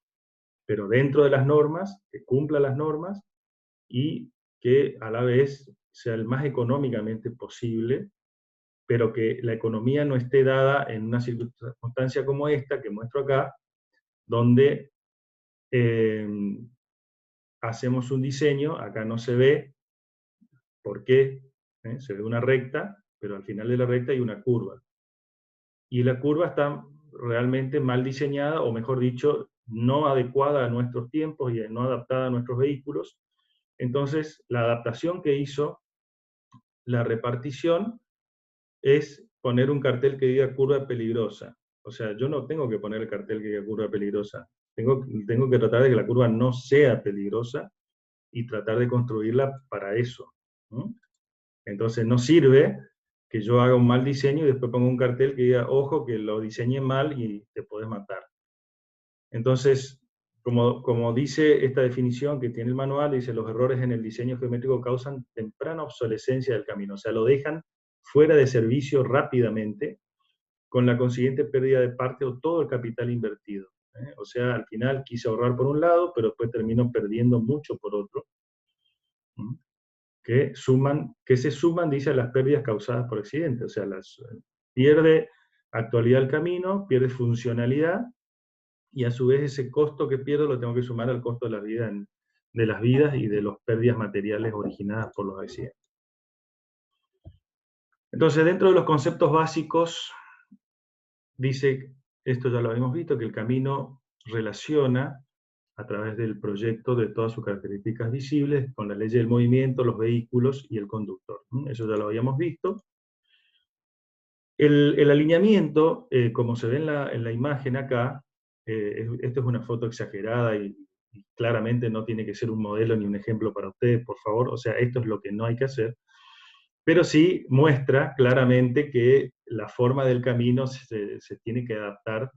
pero dentro de las normas, que cumpla las normas y que a la vez sea el más económicamente posible, pero que la economía no esté dada en una circunstancia como esta que muestro acá, donde hacemos un diseño, acá no se ve por qué, se ve una recta, pero al final de la recta hay una curva. Y la curva está realmente mal diseñada, o mejor dicho, no adecuada a nuestros tiempos y no adaptada a nuestros vehículos. Entonces, la adaptación que hizo la repartición es poner un cartel que diga curva peligrosa. O sea, yo no tengo que poner el cartel que diga curva peligrosa. Tengo que tratar de que la curva no sea peligrosa y tratar de construirla para eso. Entonces, no sirve que yo haga un mal diseño y después ponga un cartel que diga, ojo, que lo diseñé mal y te podés matar. Entonces, como dice esta definición que tiene el manual, dice, los errores en el diseño geométrico causan temprana obsolescencia del camino, o sea, lo dejan fuera de servicio rápidamente, con la consiguiente pérdida de parte o todo el capital invertido. O sea, al final quise ahorrar por un lado, pero después termino perdiendo mucho por otro, que se suman, dice, a las pérdidas causadas por accidentes. O sea, pierde actualidad el camino, pierde funcionalidad, y a su vez ese costo que pierdo lo tengo que sumar al costo de la vida de las vidas y de las pérdidas materiales originadas por los accidentes. Entonces, dentro de los conceptos básicos, dice, esto ya lo habíamos visto, que el camino relaciona a través del proyecto de todas sus características visibles con la ley del movimiento, los vehículos y el conductor. Eso ya lo habíamos visto. El alineamiento, como se ve en la imagen acá, esto es una foto exagerada y claramente no tiene que ser un modelo ni un ejemplo para ustedes, por favor. O sea, esto es lo que no hay que hacer. Pero sí muestra claramente que la forma del camino se tiene que adaptar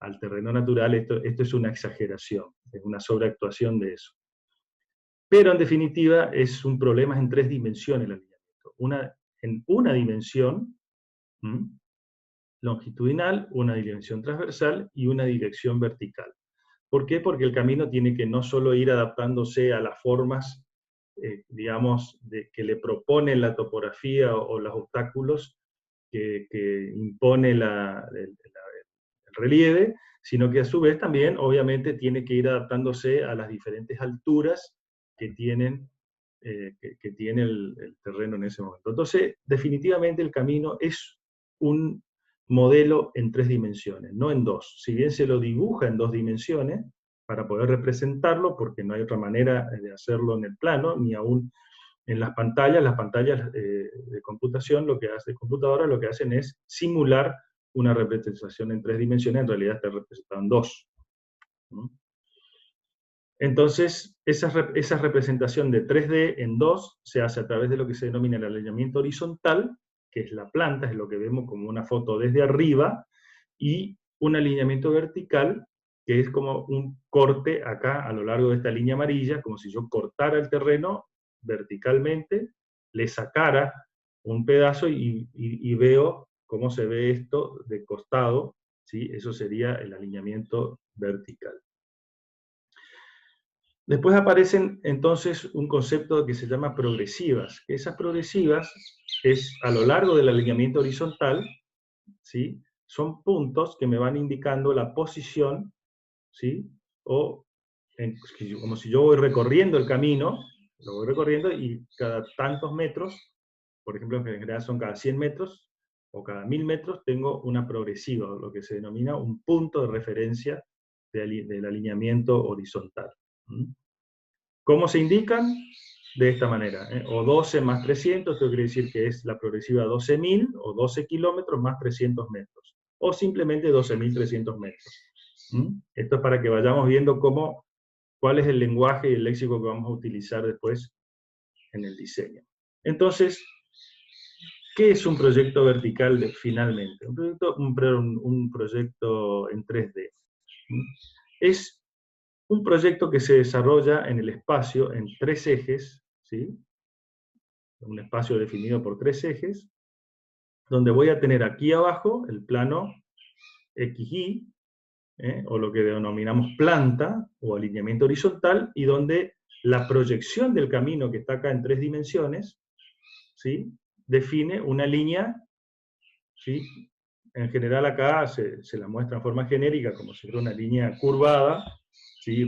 al terreno natural. Esto es una exageración, es una sobreactuación de eso. Pero en definitiva es un problema en 3 dimensiones el alineamiento. En una dimensión longitudinal, una dimensión transversal y una dirección vertical. ¿Por qué? Porque el camino tiene que no solo ir adaptándose a las formas, digamos, que le propone la topografía o los obstáculos que impone el relieve, sino que a su vez también, obviamente, tiene que ir adaptándose a las diferentes alturas que tiene el terreno en ese momento. Entonces, definitivamente el camino es un modelo en 3 dimensiones, no en 2. Si bien se lo dibuja en 2 dimensiones, para poder representarlo, porque no hay otra manera de hacerlo en el plano, ni aún en las pantallas de computación, de computadora, lo que hacen es simular una representación en 3 dimensiones, en realidad está representado en 2. Entonces, esa representación de 3D en 2 se hace a través de lo que se denomina el alineamiento horizontal, que es la planta, es lo que vemos como una foto desde arriba, y un alineamiento vertical, que es como un corte acá a lo largo de esta línea amarilla, como si yo cortara el terreno verticalmente, le sacara un pedazo y veo cómo se ve esto de costado, ¿sí? Eso sería el alineamiento vertical. Después aparecen entonces un concepto que se llama progresivas. Esas progresivas es a lo largo del alineamiento horizontal, ¿sí? Son puntos que me van indicando la posición, ¿sí? O como si yo voy recorriendo el camino, lo voy recorriendo y cada tantos metros, por ejemplo en general son cada 100 metros o cada 1000 metros, tengo una progresiva, lo que se denomina un punto de referencia del alineamiento horizontal. ¿Cómo se indican? De esta manera, o 12 más 300, esto quiere decir que es la progresiva 12.000, o 12 kilómetros más 300 metros, o simplemente 12.300 metros. Esto es para que vayamos viendo cuál es el lenguaje y el léxico que vamos a utilizar después en el diseño. Entonces, ¿qué es un proyecto vertical finalmente? Un proyecto en 3D. Es un proyecto que se desarrolla en el espacio en 3 ejes, ¿sí? Un espacio definido por 3 ejes, donde voy a tener aquí abajo el plano XY, o lo que denominamos planta, o alineamiento horizontal, y donde la proyección del camino que está acá en 3 dimensiones, ¿sí? Define una línea, ¿sí? En general acá se la muestra en forma genérica, como si fuera una línea curvada, ¿sí?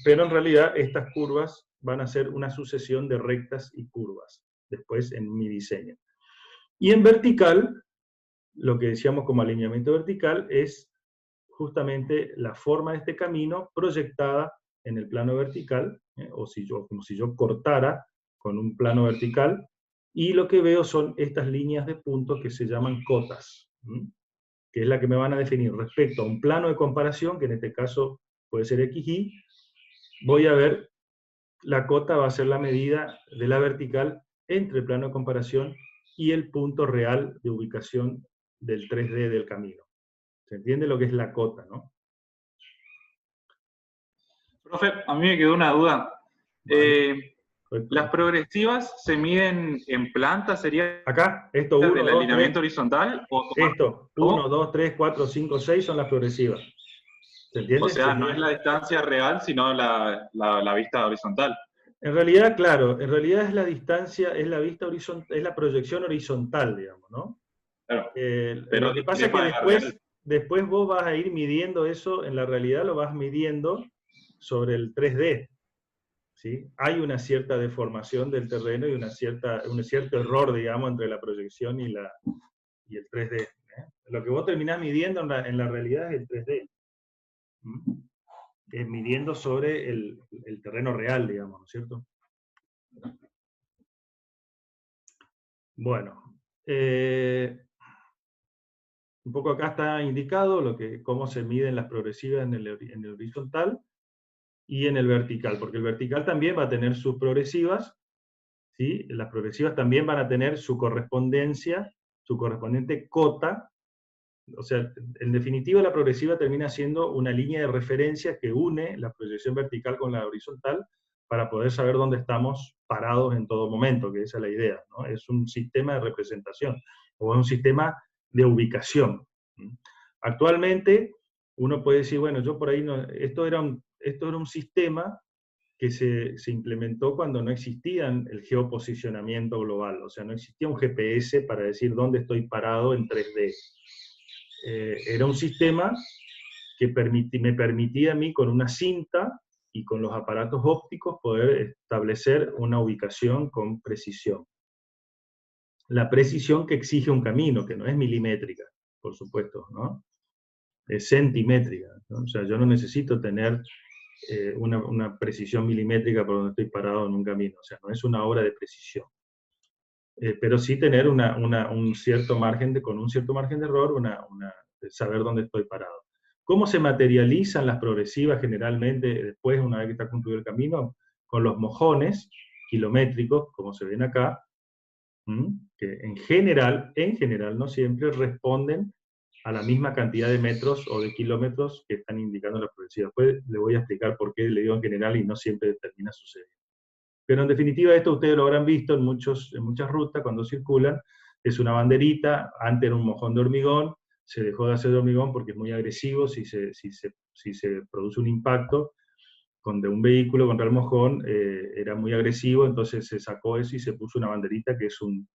Pero en realidad estas curvas van a ser una sucesión de rectas y curvas, después en mi diseño. Y en vertical, lo que decíamos como alineamiento vertical es justamente la forma de este camino proyectada en el plano vertical, o como si yo cortara con un plano vertical, y lo que veo son estas líneas de puntos que se llaman cotas, que es la que me van a definir respecto a un plano de comparación, que en este caso puede ser XY. Voy a ver, la cota va a ser la medida de la vertical entre el plano de comparación y el punto real de ubicación del 3D del camino. ¿Se entiende lo que es la cota, no? Profe, a mí me quedó una duda. Vale. ¿Las progresivas se miden en planta? ¿Sería acá? Esto 1, 2, 3. alineamiento horizontal? Esto, 1, 2, 3, 4, 5, 6 son las progresivas. ¿Se entiende? O sea, no es la distancia real, sino la vista horizontal. En realidad, claro, en realidad es la distancia, es la vista horizontal, es la proyección horizontal, digamos, ¿no? Claro. Pero lo que pasa es que después vos vas a ir midiendo eso, en la realidad lo vas midiendo sobre el 3D. ¿sí? Hay una cierta deformación del terreno y un cierto error, digamos, entre la proyección y el 3D. ¿eh? Lo que vos terminás midiendo en la realidad es el 3D. Midiendo sobre el terreno real, digamos, ¿no es cierto? Bueno, un poco acá está indicado cómo se miden las progresivas en el horizontal y en el vertical, porque el vertical también va a tener sus progresivas, ¿sí? Las progresivas también van a tener su correspondencia, su correspondiente cota. O sea, en definitiva la progresiva termina siendo una línea de referencia que une la proyección vertical con la horizontal para poder saber dónde estamos parados en todo momento, que esa es la idea, ¿no? Es un sistema de representación, o es un sistema de ubicación. Actualmente, uno puede decir, bueno, yo por ahí no, esto era un sistema que se implementó cuando no existía el geoposicionamiento global, o sea, no existía un GPS para decir dónde estoy parado en 3D. Era un sistema que me permitía a mí con una cinta y con los aparatos ópticos poder establecer una ubicación con precisión. La precisión que exige un camino, que no es milimétrica, por supuesto, ¿no? Es centimétrica, ¿no? O sea, yo no necesito tener una precisión milimétrica por donde estoy parado en un camino, o sea, no es una obra de precisión. Pero sí tener un cierto margen con un cierto margen de error, saber dónde estoy parado. ¿Cómo se materializan las progresivas generalmente después, una vez que está construido el camino? Con los mojones kilométricos, como se ven acá, que en general, no siempre responden a la misma cantidad de metros o de kilómetros que están indicando las progresivas. Después le voy a explicar por qué le digo en general y no siempre termina sucediendo. Pero en definitiva esto ustedes lo habrán visto en muchas rutas cuando circulan, es una banderita, antes era un mojón de hormigón, se dejó de hacer de hormigón porque es muy agresivo si se produce un impacto de un vehículo contra el mojón, era muy agresivo, entonces se sacó eso y se puso una banderita que es un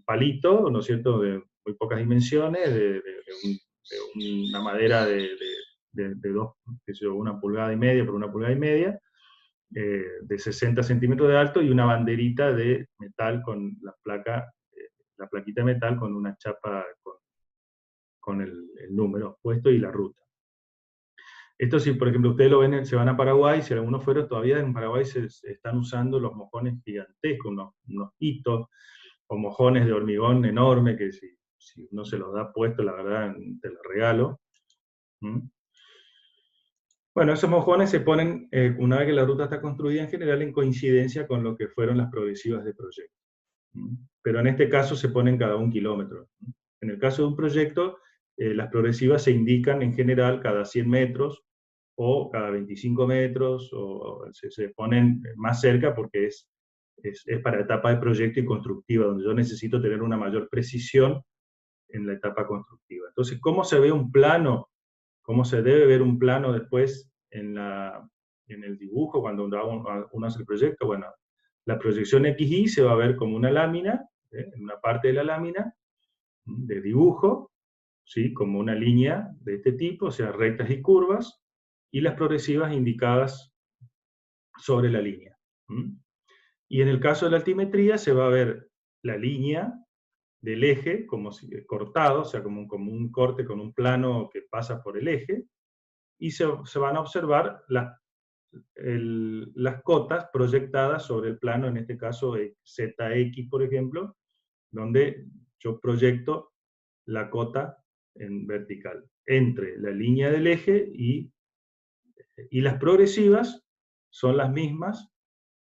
palito, ¿no es cierto?, de muy pocas dimensiones, de una madera de 1,5 pulgadas por 1,5 pulgadas, de 60 centímetros de alto y una banderita de metal con la plaquita de metal con una chapa con el número puesto y la ruta. Esto si, por ejemplo, ustedes lo ven, se van a Paraguay, si algunos fueron, todavía en Paraguay se están usando los mojones gigantescos, unos hitos o mojones de hormigón enorme que si uno se los da puesto, la verdad, te los regalo. Bueno, esos mojones se ponen, una vez que la ruta está construida, en general en coincidencia con lo que fueron las progresivas de proyecto. Pero en este caso se ponen cada 1 kilómetro. En el caso de un proyecto, las progresivas se indican en general cada 100 metros o cada 25 metros, o se ponen más cerca porque es para etapa de proyecto y constructiva, donde yo necesito tener una mayor precisión en la etapa constructiva. Entonces, ¿cómo se ve un plano? ¿Cómo se debe ver un plano después en el dibujo cuando uno hace el proyecto? Bueno, la proyección XY se va a ver como una lámina, en una parte de la lámina de dibujo, ¿sí? Como una línea de este tipo, o sea, rectas y curvas, y las progresivas indicadas sobre la línea. Y en el caso de la altimetría se va a ver la línea del eje como cortado, o sea, como un corte con un plano que pasa por el eje, y se van a observar las cotas proyectadas sobre el plano, en este caso ZX, por ejemplo, donde yo proyecto la cota en vertical, entre la línea del eje y las progresivas son las mismas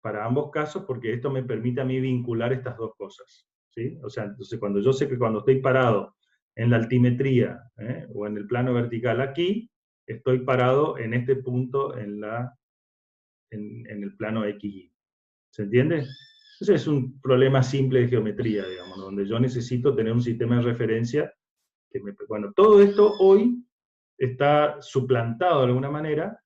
para ambos casos, porque esto me permite a mí vincular estas dos cosas, ¿sí? O sea, entonces cuando yo sé que cuando estoy parado en la altimetría o en el plano vertical aquí, estoy parado en este punto en el plano XY. ¿Se entiende? Ese es un problema simple de geometría, digamos, donde yo necesito tener un sistema de referencia bueno, todo esto hoy está suplantado de alguna manera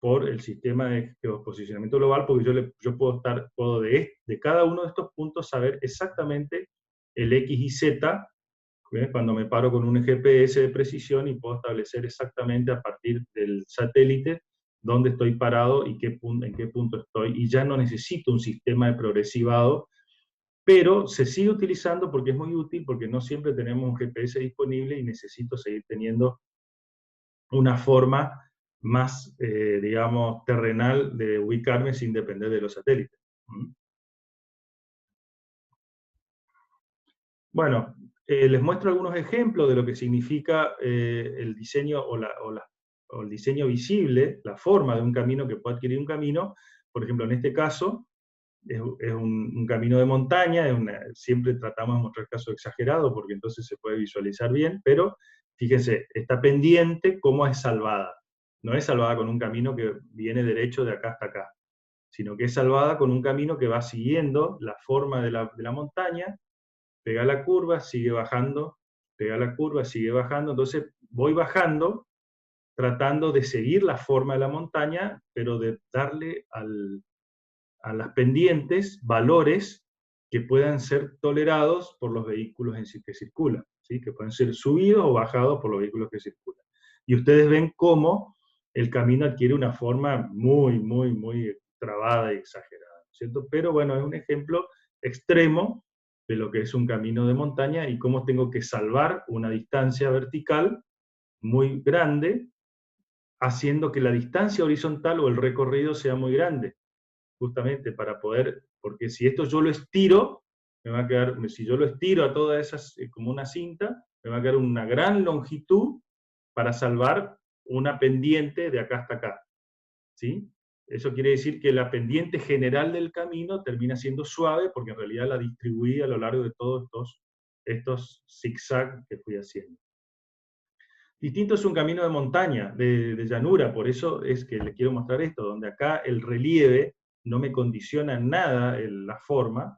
por el sistema de geoposicionamiento global, porque yo puedo de cada uno de estos puntos saber exactamente el X y Z, cuando me paro con un GPS de precisión y puedo establecer exactamente a partir del satélite dónde estoy parado y en qué punto estoy, y ya no necesito un sistema de progresivado, pero se sigue utilizando porque es muy útil, porque no siempre tenemos un GPS disponible y necesito seguir teniendo una forma más, digamos, terrenal de ubicarme sin depender de los satélites. Bueno, les muestro algunos ejemplos de lo que significa el diseño o el diseño visible, la forma de un camino que puede adquirir un camino. Por ejemplo, en este caso, es un camino de montaña, siempre tratamos de mostrar casos exagerados porque entonces se puede visualizar bien, pero fíjense, esta pendiente, ¿cómo es salvada? No es salvada con un camino que viene derecho de acá hasta acá, sino que es salvada con un camino que va siguiendo la forma de la montaña, pega la curva, sigue bajando, pega la curva, sigue bajando, entonces voy bajando tratando de seguir la forma de la montaña, pero de darle a las pendientes valores que puedan ser tolerados por los vehículos que circulan, ¿sí? Que pueden ser subidos o bajados por los vehículos que circulan. Y ustedes ven cómo el camino adquiere una forma muy, muy, muy trabada y exagerada, ¿cierto? Pero bueno, es un ejemplo extremo de lo que es un camino de montaña y cómo tengo que salvar una distancia vertical muy grande, haciendo que la distancia horizontal o el recorrido sea muy grande, justamente para poder, porque si esto yo lo estiro, me va a quedar, si yo lo estiro a todas esas como una cinta, me va a quedar una gran longitud para salvar una pendiente de acá hasta acá, ¿sí? Eso quiere decir que la pendiente general del camino termina siendo suave, porque en realidad la distribuí a lo largo de todos estos zigzags que fui haciendo. Distinto es un camino de montaña, de llanura, por eso es que les quiero mostrar esto, donde acá el relieve no me condiciona en nada la forma,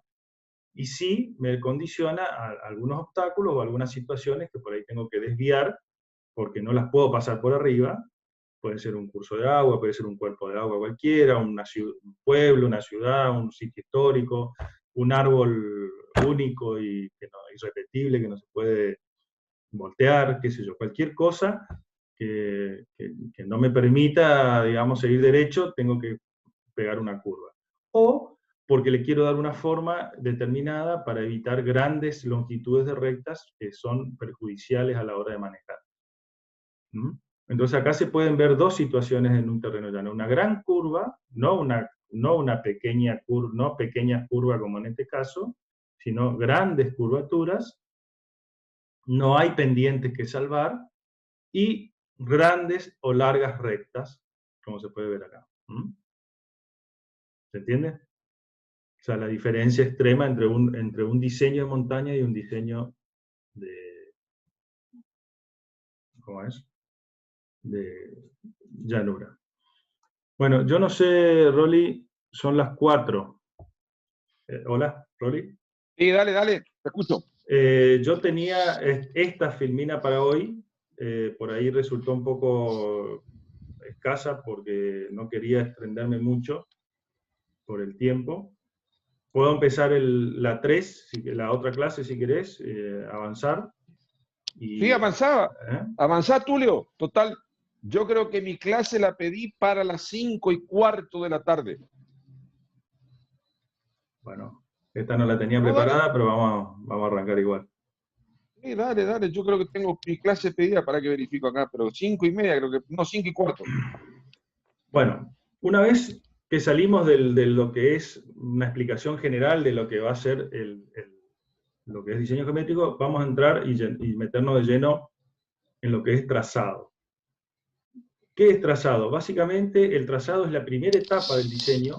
y sí me condiciona a algunos obstáculos o algunas situaciones que por ahí tengo que desviar, porque no las puedo pasar por arriba. Puede ser un curso de agua, puede ser un cuerpo de agua cualquiera, un pueblo, una ciudad, un sitio histórico, un árbol único y irrepetible que no se puede voltear, qué sé yo, cualquier cosa que no me permita, digamos, seguir derecho, tengo que pegar una curva. O porque le quiero dar una forma determinada para evitar grandes longitudes de rectas que son perjudiciales a la hora de manejar. Entonces acá se pueden ver dos situaciones en un terreno llano. Una gran curva, no una pequeña curva, no pequeñas curvas como en este caso, sino grandes curvaturas. No hay pendientes que salvar, y grandes o largas rectas, como se puede ver acá. ¿Se entiende? O sea, la diferencia extrema entre un diseño de montaña y un diseño de, ¿cómo es? De llanura. Bueno, yo no sé, Rolly, son las 4. Hola, Rolly. Sí, dale, te escucho. Yo tenía esta filmina para hoy, por ahí resultó un poco escasa porque no quería extenderme mucho por el tiempo. Puedo empezar la 3, la otra clase si querés, avanzar. Sí, avanzá, Tulio. Total, yo creo que mi clase la pedí para las 5:15 de la tarde. Bueno, esta no la tenía preparada, pero vamos a arrancar igual. Sí, dale, yo creo que tengo mi clase pedida, para que verifico acá, pero 5:30 creo que, no, 5:15. Bueno, una vez que salimos de lo que es una explicación general de lo que va a ser lo que es diseño geométrico, vamos a entrar y meternos de lleno en lo que es trazado. ¿Qué es trazado? Básicamente el trazado es la primera etapa del diseño,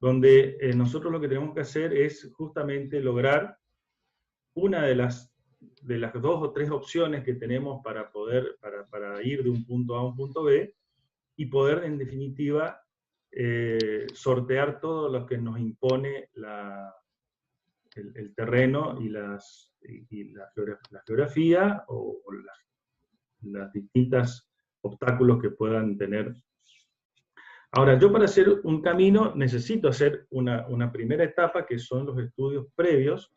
donde nosotros lo que tenemos que hacer es justamente lograr una de las 2 o 3 opciones que tenemos para ir de un punto A a un punto B, y poder, en definitiva, sortear todo lo que nos impone el terreno y la geografía o las distintas obstáculos que puedan tener. Ahora, yo para hacer un camino necesito hacer una primera etapa, que son los estudios previos,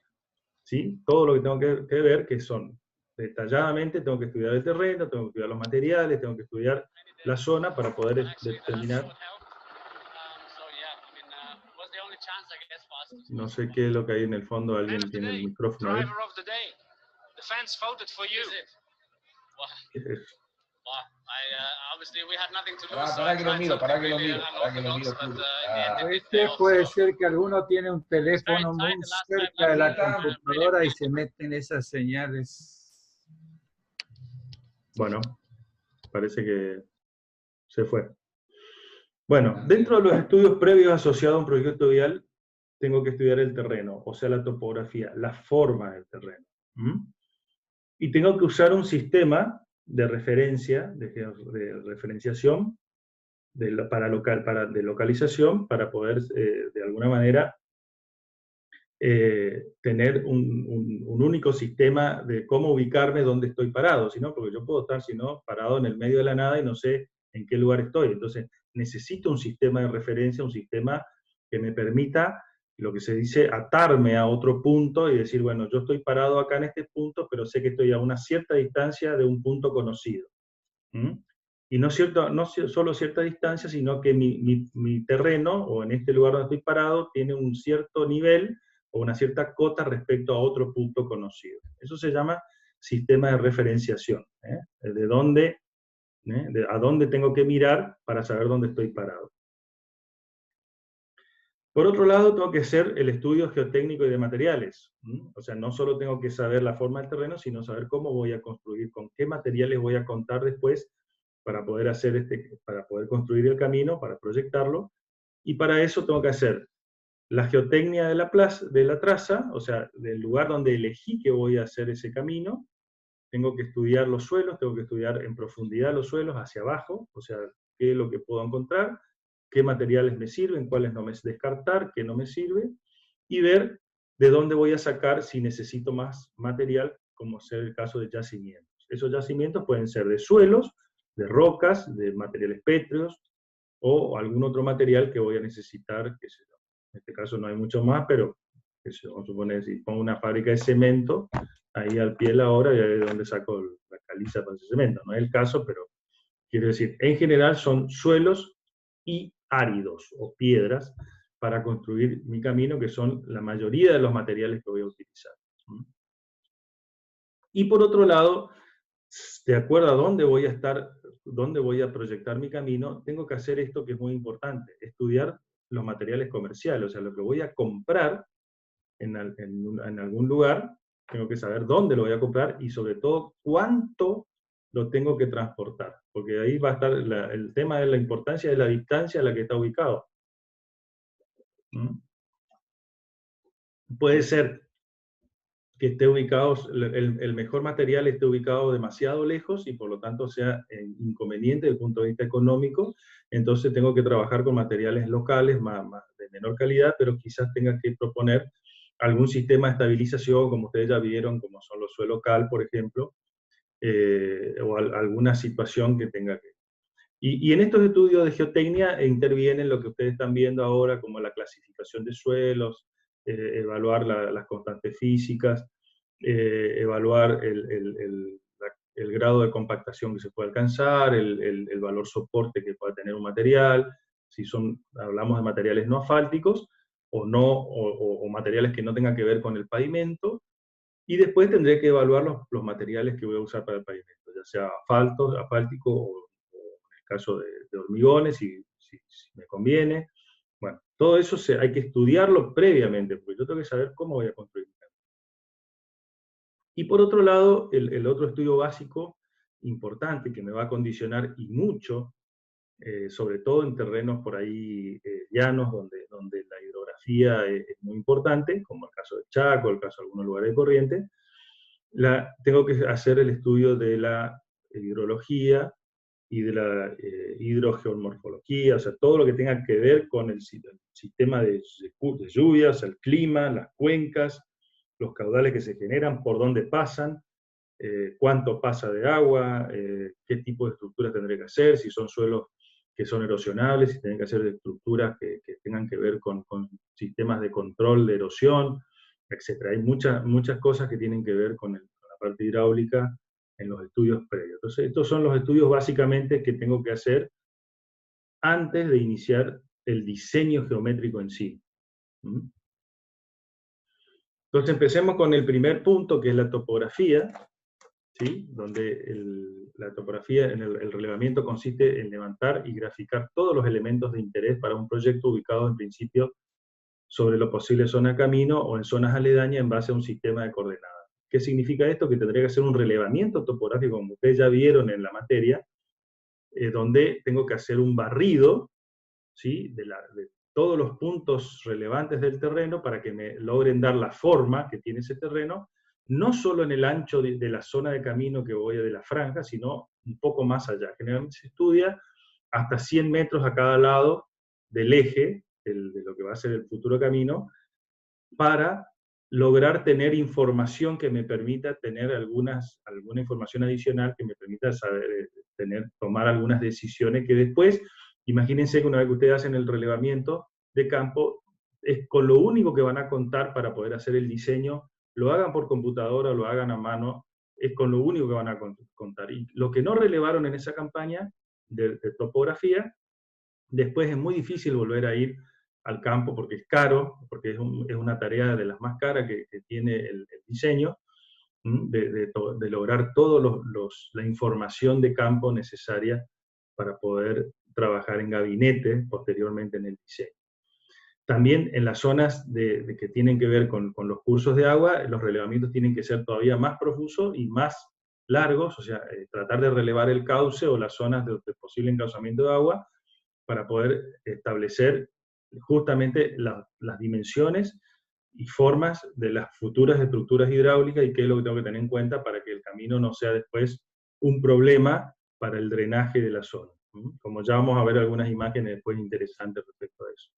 ¿sí? Todo lo que tengo que ver, que son detalladamente tengo que estudiar el terreno, tengo que estudiar los materiales, tengo que estudiar la zona para poder determinar. No sé qué es lo que hay en el fondo, alguien tiene el micrófono ahí. ¿Qué es eso? Para que lo miro. A veces puede ser que alguno tiene un teléfono muy cerca de la computadora y se meten esas señales. Bueno, parece que se fue. Bueno, dentro de los estudios previos asociados a un proyecto vial, tengo que estudiar el terreno, o sea, la topografía, la forma del terreno. Y tengo que usar un sistema de referencia, de referenciación, de localización, para poder, de alguna manera, tener un único sistema de cómo ubicarme dónde estoy parado, sino porque yo puedo estar, si no, parado en el medio de la nada y no sé en qué lugar estoy. Entonces, necesito un sistema de referencia, un sistema que me permita, lo que se dice, atarme a otro punto y decir, bueno, yo estoy parado acá en este punto, pero sé que estoy a una cierta distancia de un punto conocido. Y no solo cierta distancia, sino que mi terreno, o en este lugar donde estoy parado, tiene un cierto nivel o una cierta cota respecto a otro punto conocido. Eso se llama sistema de referenciación, de dónde, a dónde tengo que mirar para saber dónde estoy parado. Por otro lado, tengo que hacer el estudio geotécnico y de materiales. O sea, no solo tengo que saber la forma del terreno, sino saber cómo voy a construir, con qué materiales voy a contar después para poder para poder construir el camino, para proyectarlo. Y para eso tengo que hacer la geotecnia de la traza, o sea, del lugar donde elegí que voy a hacer ese camino. Tengo que estudiar los suelos, tengo que estudiar en profundidad los suelos hacia abajo, o sea, qué es lo que puedo encontrar, qué materiales me sirven, cuáles no me descartar, qué no me sirve, y ver de dónde voy a sacar si necesito más material, como ser el caso de yacimientos. Esos yacimientos pueden ser de suelos, de rocas, de materiales pétreos, o algún otro material que voy a necesitar, que en este caso no hay mucho más, pero vamos a suponer, si pongo una fábrica de cemento, ahí al pie de la obra, y ahí es donde saco la caliza para ese cemento. No es el caso, pero quiero decir, en general son suelos y áridos, o piedras, para construir mi camino, que son la mayoría de los materiales que voy a utilizar. Y por otro lado, de acuerdo a dónde voy a estar, dónde voy a proyectar mi camino, tengo que hacer esto que es muy importante, estudiar los materiales comerciales, o sea, lo que voy a comprar en algún lugar, tengo que saber dónde lo voy a comprar y sobre todo cuánto lo tengo que transportar, porque ahí va a estar el tema de la importancia de la distancia a la que está ubicado. Puede ser que esté ubicado, el mejor material esté ubicado demasiado lejos y por lo tanto sea inconveniente desde el punto de vista económico, entonces tengo que trabajar con materiales locales de menor calidad, pero quizás tenga que proponer algún sistema de estabilización, como ustedes ya vieron, como son los suelos cal, por ejemplo, o alguna situación que tenga que... Y en estos estudios de geotecnia intervienen lo que ustedes están viendo ahora, como la clasificación de suelos, evaluar las constantes físicas, evaluar el grado de compactación que se puede alcanzar, el valor soporte que pueda tener un material, si hablamos de materiales no asfálticos, o materiales que no tengan que ver con el pavimento, y después tendré que evaluar los materiales que voy a usar para el pavimento, ya sea asfáltico o en el caso de hormigones, si me conviene. Bueno, todo eso hay que estudiarlo previamente, porque yo tengo que saber cómo voy a construir. Y por otro lado, el otro estudio básico importante que me va a condicionar y mucho, sobre todo en terrenos por ahí llanos, donde la hidrografía es muy importante, como el caso de Chaco, el caso de algunos lugares de corriente, tengo que hacer el estudio de la hidrología y de la hidrogeomorfología, o sea, todo lo que tenga que ver con el sistema de lluvias, el clima, las cuencas, los caudales que se generan, por dónde pasan, cuánto pasa de agua, qué tipo de estructuras tendré que hacer, si son suelos que son erosionables, si tienen que hacer estructuras que tengan que ver con sistemas de control de erosión, etc. Hay muchas cosas que tienen que ver con la parte hidráulica en los estudios previos. Entonces, estos son los estudios básicamente que tengo que hacer antes de iniciar el diseño geométrico en sí. Entonces empecemos con el primer punto, que es la topografía, ¿sí? Donde la topografía, el relevamiento consiste en levantar y graficar todos los elementos de interés para un proyecto ubicado en principio sobre lo posible zona de camino o en zonas aledañas en base a un sistema de coordenadas. ¿Qué significa esto? Que tendría que hacer un relevamiento topográfico, como ustedes ya vieron en la materia, donde tengo que hacer un barrido, ¿sí? de todos los puntos relevantes del terreno para que me logren dar la forma que tiene ese terreno, no solo en el ancho de la zona de camino que voy de la franja, sino un poco más allá. Generalmente se estudia hasta 100 metros a cada lado del eje, de lo que va a ser el futuro camino, para lograr tener información que me permita tener alguna información adicional que me permita saber, tomar algunas decisiones que después, imagínense que una vez que ustedes hacen el relevamiento de campo, es con lo único que van a contar para poder hacer el diseño, lo hagan por computadora o lo hagan a mano, es con lo único que van a contar. Y lo que no relevaron en esa campaña de topografía, después es muy difícil volver a ir al campo porque es caro, porque es una tarea de las más caras que tiene el diseño, de lograr toda la información de campo necesaria para poder trabajar en gabinete posteriormente en el diseño. También en las zonas que tienen que ver con los cursos de agua, los relevamientos tienen que ser todavía más profusos y más largos, o sea, tratar de relevar el cauce o las zonas de posible encauzamiento de agua para poder establecer justamente las dimensiones y formas de las futuras estructuras hidráulicas y qué es lo que tengo que tener en cuenta para que el camino no sea después un problema para el drenaje de la zona. Como ya vamos a ver algunas imágenes después interesantes respecto a eso.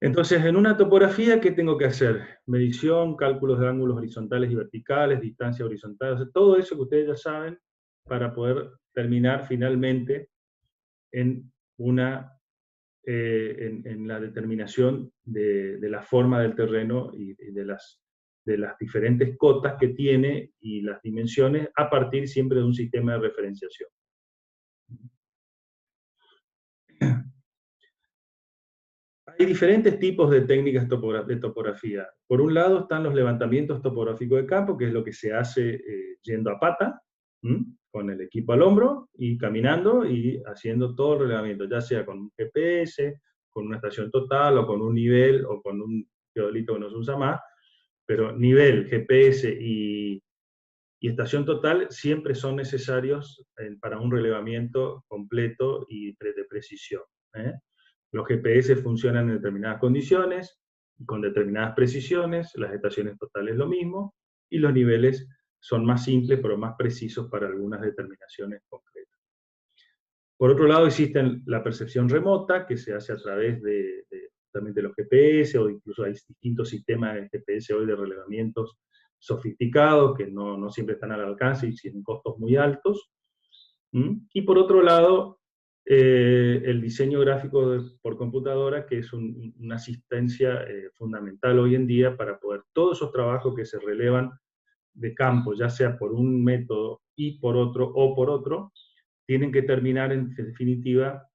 Entonces, en una topografía, ¿qué tengo que hacer? Medición, cálculos de ángulos horizontales y verticales, distancia horizontal, o sea, todo eso que ustedes ya saben para poder terminar finalmente en la determinación de la forma del terreno y de las diferentes cotas que tiene y las dimensiones a partir siempre de un sistema de referenciación. Hay diferentes tipos de técnicas de topografía. Por un lado están los levantamientos topográficos de campo, que es lo que se hace yendo a pata, con el equipo al hombro y caminando y haciendo todo el relevamiento, ya sea con un GPS, con una estación total o con un nivel o con un teodolito que no se usa más, pero nivel, GPS y estación total siempre son necesarios para un relevamiento completo y de precisión. Los GPS funcionan en determinadas condiciones, con determinadas precisiones, las estaciones totales lo mismo, y los niveles son más simples pero más precisos para algunas determinaciones concretas. Por otro lado, existe la percepción remota, que se hace a través también de los GPS, o incluso hay distintos sistemas de GPS hoy de relevamientos sofisticados, que no siempre están al alcance y tienen costos muy altos. Y por otro lado, el diseño gráfico por computadora, que es una asistencia fundamental hoy en día para poder todos esos trabajos que se relevan de campo, ya sea por un método y por otro, o por otro, tienen que terminar en definitiva,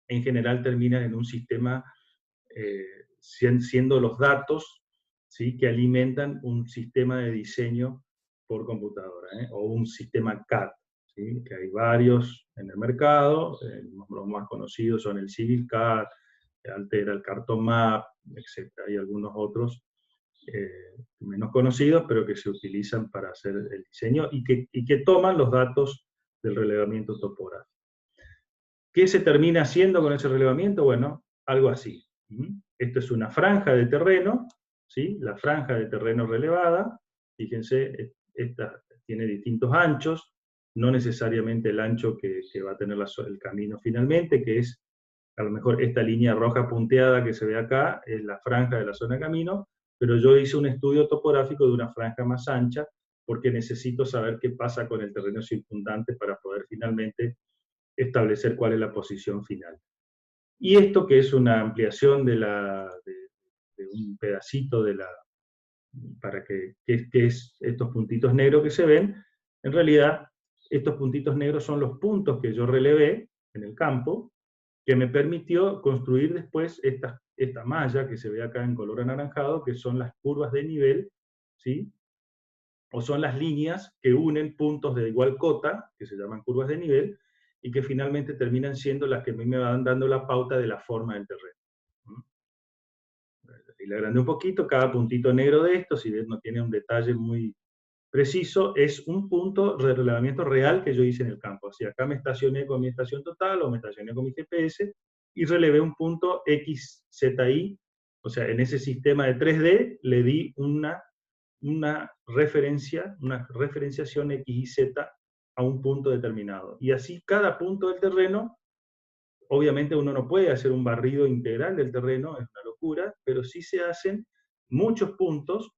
en general terminan en un sistema, siendo los datos, ¿sí?, que alimentan un sistema de diseño por computadora, o un sistema CAD. ¿Sí? Que hay varios en el mercado, los más conocidos son el CivilCAD, Altera, el Cartomap, etc. Hay algunos otros menos conocidos, pero que se utilizan para hacer el diseño y que toman los datos del relevamiento topográfico. ¿Qué se termina haciendo con ese relevamiento? Bueno, algo así. Esto es una franja de terreno, ¿sí? La franja de terreno relevada, fíjense, esta tiene distintos anchos, no necesariamente el ancho que va a tener el camino finalmente, que es a lo mejor esta línea roja punteada que se ve acá, es la franja de la zona de camino, pero yo hice un estudio topográfico de una franja más ancha, porque necesito saber qué pasa con el terreno circundante para poder finalmente establecer cuál es la posición final. Y esto, que es una ampliación de un pedacito de para qué es estos puntitos negros que se ven. En realidad, estos puntitos negros son los puntos que yo relevé en el campo, que me permitió construir después esta malla que se ve acá en color anaranjado, que son las curvas de nivel, ¿sí? O son las líneas que unen puntos de igual cota, que se llaman curvas de nivel, y que finalmente terminan siendo las que a mí me van dando la pauta de la forma del terreno. Y le agrandé un poquito, cada puntito negro de esto, si ves no tiene un detalle muy preciso, es un punto de relevamiento real que yo hice en el campo. Así acá me estacioné con mi estación total, o me estacioné con mi GPS, y relevé un punto XZY, o sea, en ese sistema de 3D le di una referenciación X y Z a un punto determinado. Y así cada punto del terreno, obviamente uno no puede hacer un barrido integral del terreno, es una locura, pero sí se hacen muchos puntos,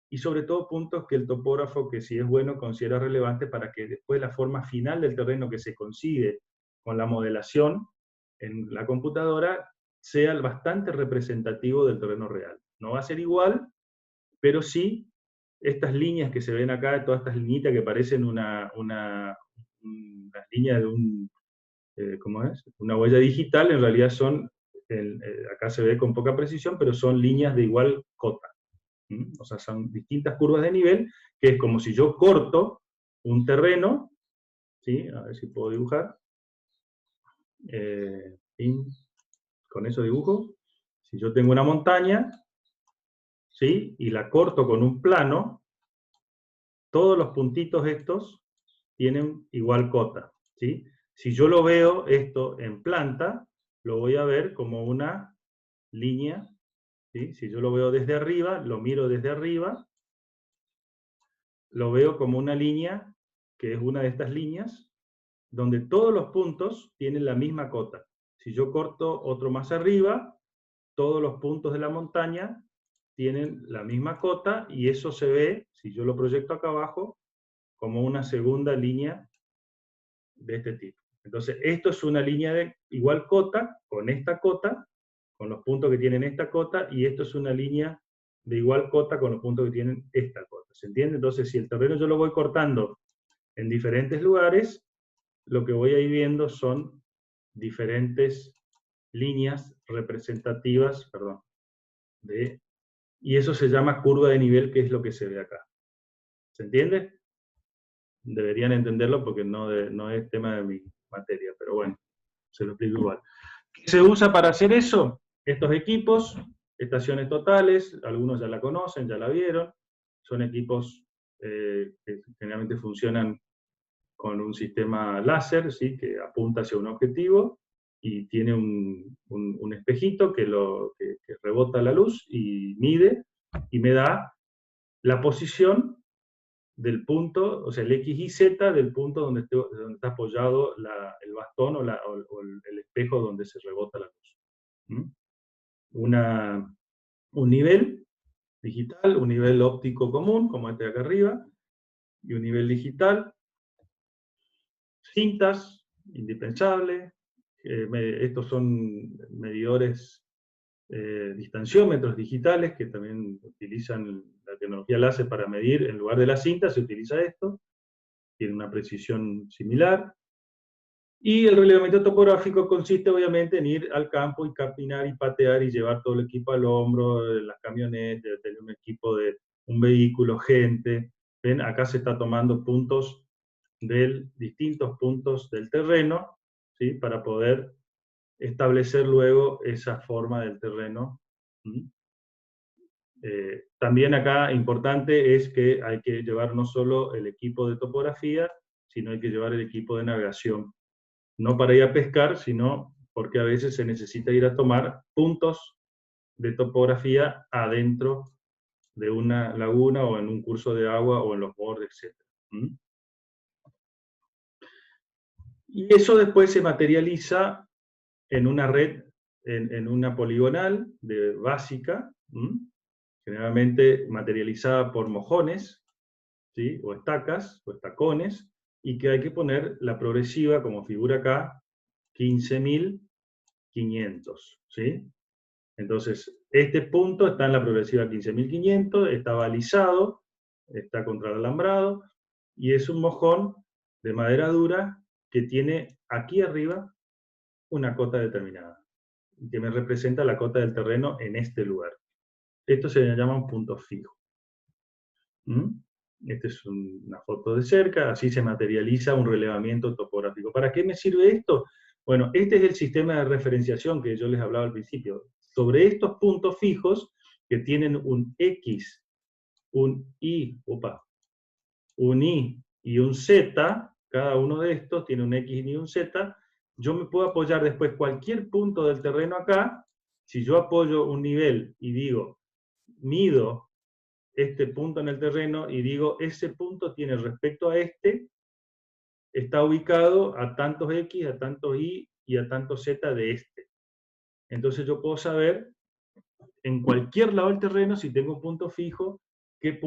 y sobre todo puntos que el topógrafo, que si es bueno, considera relevante para que después la forma final del terreno que se consigue con la modelación en la computadora sea bastante representativo del terreno real. No va a ser igual, pero sí estas líneas que se ven acá, todas estas liñitas que parecen una línea de un, ¿cómo es? Una huella digital, en realidad son, acá se ve con poca precisión, pero son líneas de igual cota. O sea, son distintas curvas de nivel, que es como si yo corto un terreno, ¿sí? A ver si puedo dibujar. Con eso dibujo. Si yo tengo una montaña, ¿sí? Y la corto con un plano, todos los puntitos estos tienen igual cota, ¿sí? Si yo lo veo esto en planta, lo voy a ver como una línea, ¿sí? Si yo lo veo desde arriba, lo miro desde arriba, lo veo como una línea, que es una de estas líneas, donde todos los puntos tienen la misma cota. Si yo corto otro más arriba, todos los puntos de la montaña tienen la misma cota, y eso se ve, si yo lo proyecto acá abajo, como una segunda línea de este tipo. Entonces, esto es una línea de igual cota, con esta cota, con los puntos que tienen esta cota, y esto es una línea de igual cota con los puntos que tienen esta cota. ¿Se entiende? Entonces, si el terreno yo lo voy cortando en diferentes lugares, lo que voy a ir viendo son diferentes líneas representativas, perdón, y eso se llama curva de nivel, que es lo que se ve acá. ¿Se entiende? Deberían entenderlo porque no es tema de mi materia, pero bueno, se lo explico igual. ¿Qué se usa para hacer eso? Estos equipos, estaciones totales, algunos ya la conocen, ya la vieron, son equipos que generalmente funcionan con un sistema láser, ¿sí? Que apunta hacia un objetivo y tiene un espejito que rebota la luz y mide, y me da la posición del punto, o sea, el X y Z del punto donde está apoyado el bastón o el espejo donde se rebota la luz. Un nivel digital, un nivel óptico común, como este de acá arriba, y un nivel digital, cintas, indispensable, estos son medidores, distanciómetros digitales, que también utilizan la tecnología láser para medir, en lugar de la cinta se utiliza esto, tiene una precisión similar. Y el relevamiento topográfico consiste obviamente en ir al campo y caminar y patear y llevar todo el equipo al hombro, las camionetas, tener un equipo de un vehículo, gente. ¿Ven? Acá se está tomando distintos puntos del terreno, ¿sí? Para poder establecer luego esa forma del terreno. También acá importante es que hay que llevar no solo el equipo de topografía, sino hay que llevar el equipo de navegación. No para ir a pescar, sino porque a veces se necesita ir a tomar puntos de topografía adentro de una laguna o en un curso de agua o en los bordes, etc. Y eso después se materializa en una red, en una poligonal básica, generalmente materializada por mojones, ¿sí? O estacas, o estacones, y que hay que poner la progresiva, como figura acá, 15.500, ¿sí? Entonces, Este punto está en la progresiva 15.500, está balizado, está contra el alambrado, y es un mojón de madera dura que tiene aquí arriba una cota determinada, que me representa la cota del terreno en este lugar. Esto se llama un punto fijo. Esta es una foto de cerca, así se materializa un relevamiento topográfico. ¿Para qué me sirve esto? Bueno, este es el sistema de referenciación que yo les hablaba al principio. Sobre estos puntos fijos, que tienen un X, un Y, un Y y un Z, cada uno de estos tiene un X y un Z, yo me puedo apoyar después cualquier punto del terreno acá. Si yo apoyo un nivel y digo, mido este punto en el terreno y digo, ese punto tiene respecto a este, está ubicado a tantos X, a tantos Y y a tantos Z de este. Entonces yo puedo saber en cualquier lado del terreno, si tengo un punto fijo, qué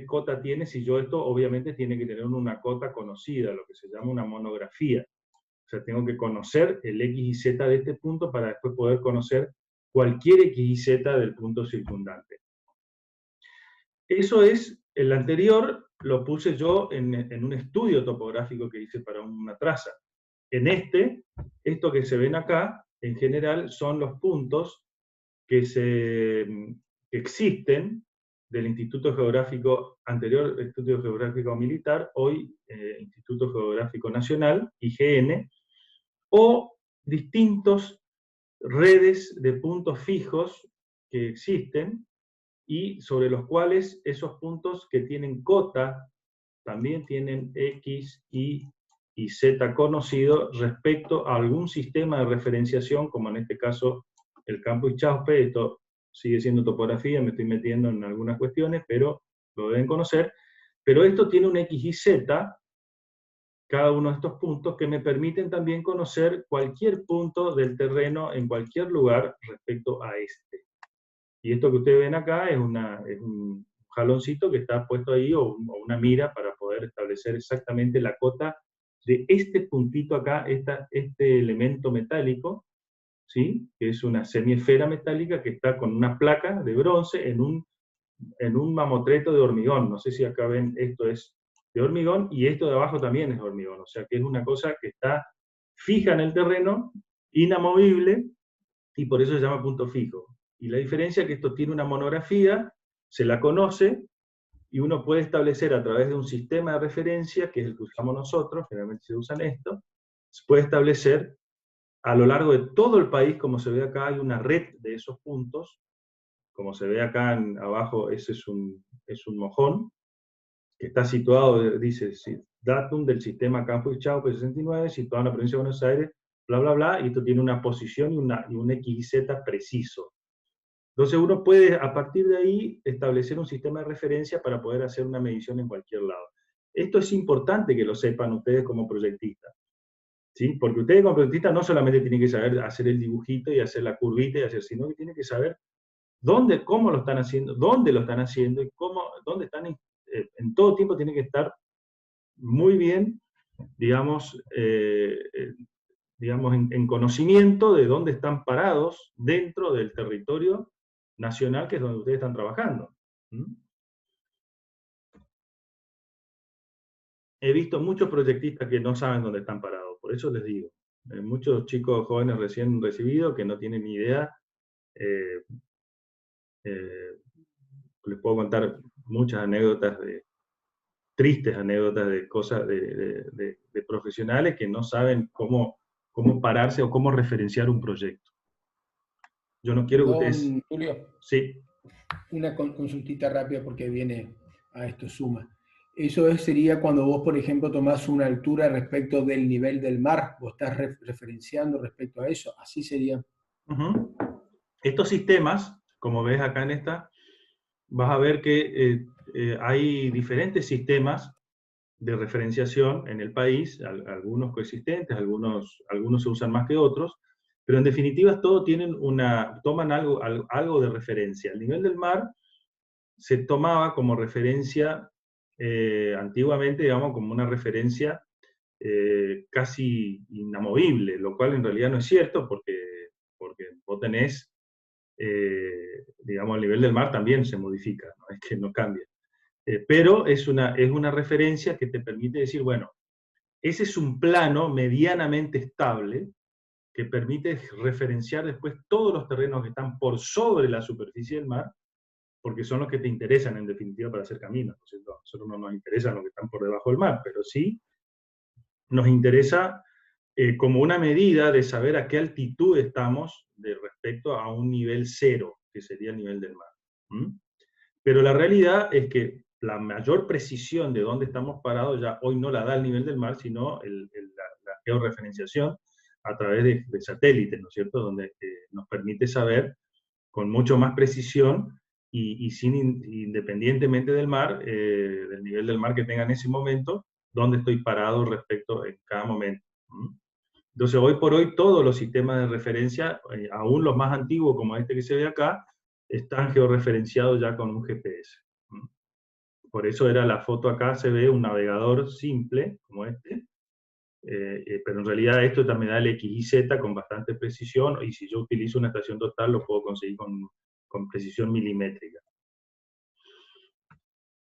cota tiene. Si yo esto obviamente tiene que tener una cota conocida, lo que se llama una monografía. O sea, tengo que conocer el X y Z de este punto para después poder conocer cualquier X y Z del punto circundante. Eso es, el anterior lo puse yo en un estudio topográfico que hice para una traza. En esto que se ven acá, en general, son los puntos que existen del Instituto Geográfico, anterior Instituto Geográfico Militar, hoy Instituto Geográfico Nacional, IGN, o distintos redes de puntos fijos que existen, y sobre los cuales esos puntos que tienen cota también tienen X, Y y Z conocido respecto a algún sistema de referenciación, como en este caso el campo Ichauspe. Esto sigue siendo topografía, me estoy metiendo en algunas cuestiones, pero lo deben conocer. Pero esto tiene un X y Z, cada uno de estos puntos, que me permiten también conocer cualquier punto del terreno en cualquier lugar respecto a este. Y esto que ustedes ven acá es un jaloncito que está puesto ahí, o una mira para poder establecer exactamente la cota de este puntito acá, este elemento metálico, ¿sí? Que es una semiesfera metálica que está con una placa de bronce en un mamotreto de hormigón. No sé si acá ven, esto es de hormigón, y esto de abajo también es de hormigón. O sea que es una cosa que está fija en el terreno, inamovible, y por eso se llama punto fijo. Y la diferencia es que esto tiene una monografía, se la conoce, y uno puede establecer a través de un sistema de referencia, que es el que usamos nosotros, generalmente se usan esto, se puede establecer a lo largo de todo el país, como se ve acá, hay una red de esos puntos, como se ve acá abajo, ese es un mojón, que está situado, dice, datum del sistema Campo Ichauspe 69, situado en la provincia de Buenos Aires, bla, bla, bla, y esto tiene una posición y un XYZ preciso. Entonces uno puede, a partir de ahí, establecer un sistema de referencia para poder hacer una medición en cualquier lado. Esto es importante que lo sepan ustedes como proyectistas, ¿sí? Porque ustedes como proyectistas no solamente tienen que saber hacer el dibujito y hacer la curvita, sino que tienen que saber cómo lo están haciendo, dónde lo están haciendo, y dónde están, en todo tiempo tienen que estar muy bien, digamos, en conocimiento de dónde están parados dentro del territorio nacional, que es donde ustedes están trabajando. He visto muchos proyectistas que no saben dónde están parados, por eso les digo. Muchos chicos jóvenes recién recibidos que no tienen ni idea. Les puedo contar muchas anécdotas, tristes anécdotas de cosas de profesionales que no saben cómo pararse o cómo referenciar un proyecto. Yo no quiero que ustedes... Julio, sí. Una consultita rápida porque viene a esto, suma. Eso sería cuando vos, por ejemplo, tomás una altura respecto del nivel del mar, vos estás referenciando respecto a eso, así sería. Estos sistemas, como ves acá en esta, vas a ver que hay diferentes sistemas de referenciación en el país, algunos coexistentes, algunos se usan más que otros, pero en definitiva todos toman algo de referencia. El nivel del mar se tomaba como referencia antiguamente, digamos, como una referencia casi inamovible, lo cual en realidad no es cierto, porque vos tenés digamos, el nivel del mar también se modifica, no es que no cambie. Pero es una referencia que te permite decir, bueno, ese es un plano medianamente estable que permite referenciar después todos los terrenos que están por sobre la superficie del mar, porque son los que te interesan en definitiva para hacer caminos, ¿no es cierto? A nosotros no nos interesan los que están por debajo del mar, pero sí nos interesa como una medida de saber a qué altitud estamos de respecto a un nivel cero, que sería el nivel del mar. Pero la realidad es que la mayor precisión de dónde estamos parados ya hoy no la da el nivel del mar, sino la georreferenciación a través de satélites, ¿no es cierto?, donde nos permite saber con mucho más precisión y independientemente del mar, del nivel del mar que tenga en ese momento, dónde estoy parado respecto en cada momento. Entonces, hoy por hoy, todos los sistemas de referencia, aún los más antiguos como este que se ve acá, están georreferenciados ya con un GPS. Por eso era la foto acá, se ve un navegador simple, como este, pero en realidad esto también da el X y Z con bastante precisión, y si yo utilizo una estación total lo puedo conseguir con precisión milimétrica.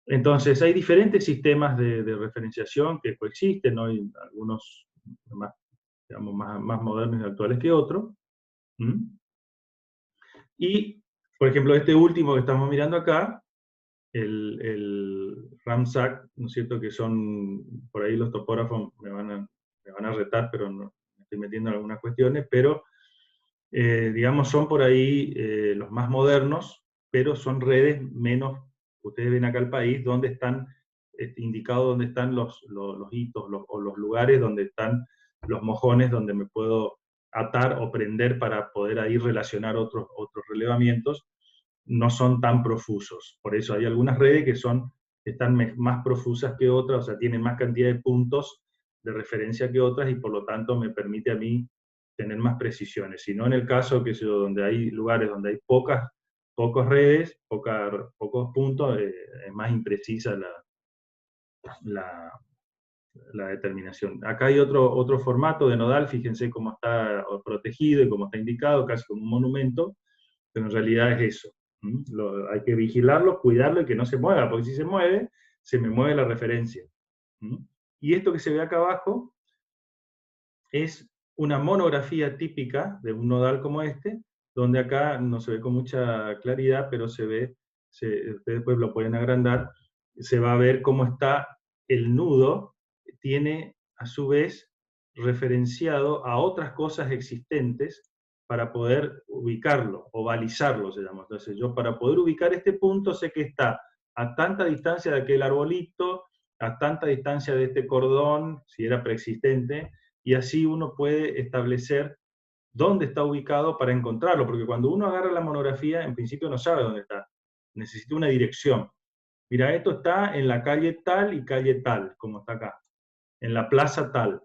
Entonces, hay diferentes sistemas de referenciación que coexisten, ¿no? Hay algunos más, digamos, más modernos y actuales que otros. Y, por ejemplo, este último que estamos mirando acá, el RAMSAT, ¿no es cierto?, que son, por ahí los topógrafos me van a retar, pero no, me estoy metiendo en algunas cuestiones, pero, digamos, son por ahí los más modernos, pero son redes menos, ustedes ven acá el país, donde están indicados dónde están los hitos, o los lugares donde están los mojones, donde me puedo atar o prender para poder ahí relacionar otros relevamientos, no son tan profusos. Por eso hay algunas redes que están más profusas que otras, o sea, tienen más cantidad de puntos de referencia que otras, y por lo tanto me permite a mí tener más precisiones. Si no en el caso que donde hay lugares donde hay pocas redes, pocos puntos, es más imprecisa la determinación. Acá hay otro formato de nodal, fíjense cómo está protegido y cómo está indicado, casi como un monumento, pero en realidad es eso. Hay que vigilarlo, cuidarlo y que no se mueva, porque si se mueve, se me mueve la referencia. Y esto que se ve acá abajo es una monografía típica de un nodal como este, donde acá no se ve con mucha claridad, pero se ve, ustedes después lo pueden agrandar, se va a ver cómo está el nudo, tiene a su vez referenciado a otras cosas existentes para poder ubicarlo, o balizarlo se llama. Entonces yo para poder ubicar este punto sé que está a tanta distancia de aquel arbolito, a tanta distancia de este cordón, si era preexistente, y así uno puede establecer dónde está ubicado para encontrarlo, porque cuando uno agarra la monografía, en principio no sabe dónde está, necesita una dirección. Mira, esto está en la calle tal y calle tal, como está acá, en la plaza tal.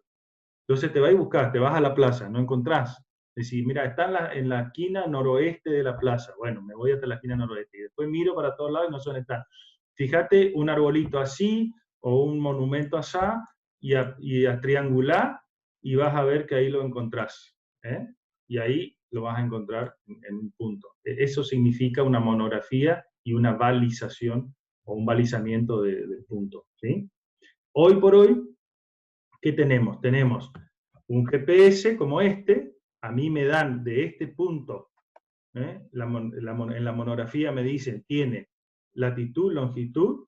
Entonces te vas y buscas, te vas a la plaza, no encontrás. Decís, mira, está en la esquina noroeste de la plaza. Bueno, me voy hasta la esquina noroeste. Y después miro para todos lados y no sé dónde está. Fíjate un arbolito así, o un monumento así, y a triangular, y vas a ver que ahí lo encontrás. Y ahí lo vas a encontrar en un punto. Eso significa una monografía y una balización, o un balizamiento del punto. ¿Sí? Hoy por hoy, ¿qué tenemos? Tenemos un GPS como este, a mí me dan de este punto, en la monografía me dicen, tiene latitud, longitud,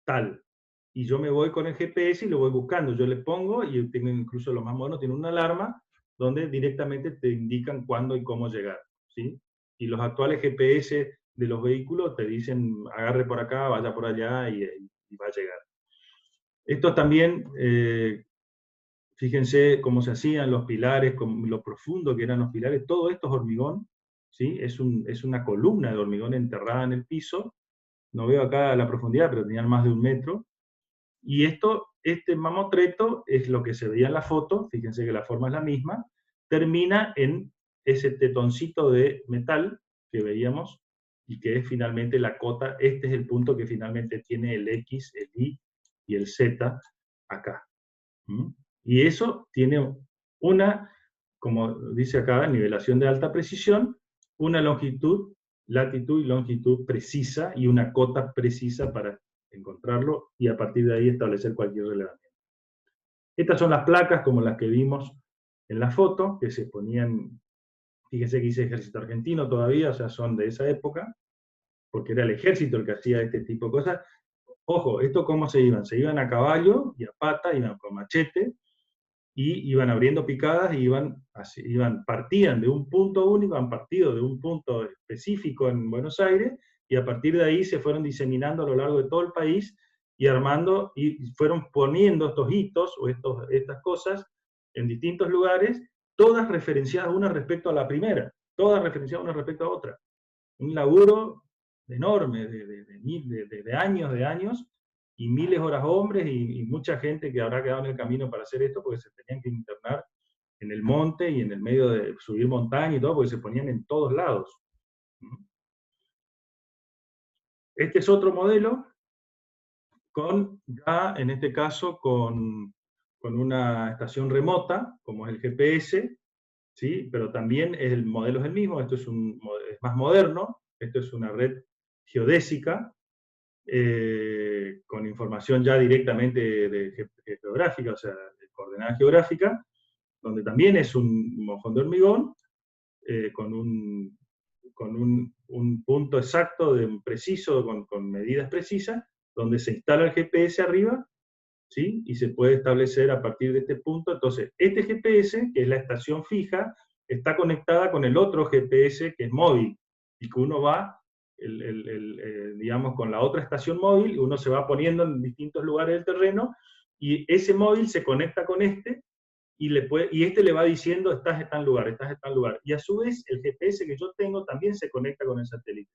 tal. Y yo me voy con el GPS y lo voy buscando. Yo le pongo, y tengo incluso los más modernos, tienen una alarma donde directamente te indican cuándo y cómo llegar. ¿Sí? Y los actuales GPS de los vehículos te dicen, agarre por acá, vaya por allá y va a llegar. Esto también, fíjense cómo se hacían los pilares, lo profundo que eran los pilares. Todo esto es hormigón, ¿sí? Es una columna de hormigón enterrada en el piso. No veo acá la profundidad, pero tenían más de 1 metro. Y este mamotreto es lo que se veía en la foto, fíjense que la forma es la misma, termina en ese tetoncito de metal que veíamos, y que es finalmente la cota. Este es el punto que finalmente tiene el X, el Y y el Z acá. Y eso tiene una, como dice acá, nivelación de alta precisión, una longitud latitud y longitud precisa y una cota precisa para encontrarlo y a partir de ahí establecer cualquier relevamiento. Estas son las placas como las que vimos en la foto, que se ponían, fíjese que dice Ejército Argentino todavía, o sea, son de esa época, porque era el ejército el que hacía este tipo de cosas. Ojo, ¿esto cómo se iban? Se iban a caballo y a pata, iban con machete, y iban abriendo picadas y partían de un punto único, han partido de un punto específico en Buenos Aires, y a partir de ahí se fueron diseminando a lo largo de todo el país, y armando, y fueron poniendo estos hitos, o estas cosas, en distintos lugares, todas referenciadas una respecto a la primera, todas referenciadas una respecto a otra. Un laburo enorme, de años, y miles de horas hombres, y mucha gente que habrá quedado en el camino para hacer esto, porque se tenían que internar en el monte, y en el medio de subir montaña y todo, porque se ponían en todos lados. Este es otro modelo, en este caso, con una estación remota, como es el GPS, ¿sí? Pero también el modelo es el mismo, esto es más moderno, esto es una red geodésica, con información ya directamente de geográfica, o sea, de coordenada geográfica, donde también es un mojón de hormigón, con un punto exacto, preciso, con medidas precisas, donde se instala el GPS arriba, ¿sí? Y se puede establecer a partir de este punto. Entonces, este GPS, que es la estación fija, está conectada con el otro GPS que es móvil, y que uno va, digamos, con la otra estación móvil, uno se va poniendo en distintos lugares del terreno, y ese móvil se conecta con este, y este le va diciendo, estás en tal lugar, estás en tal lugar. Y a su vez, el GPS que yo tengo también se conecta con el satélite.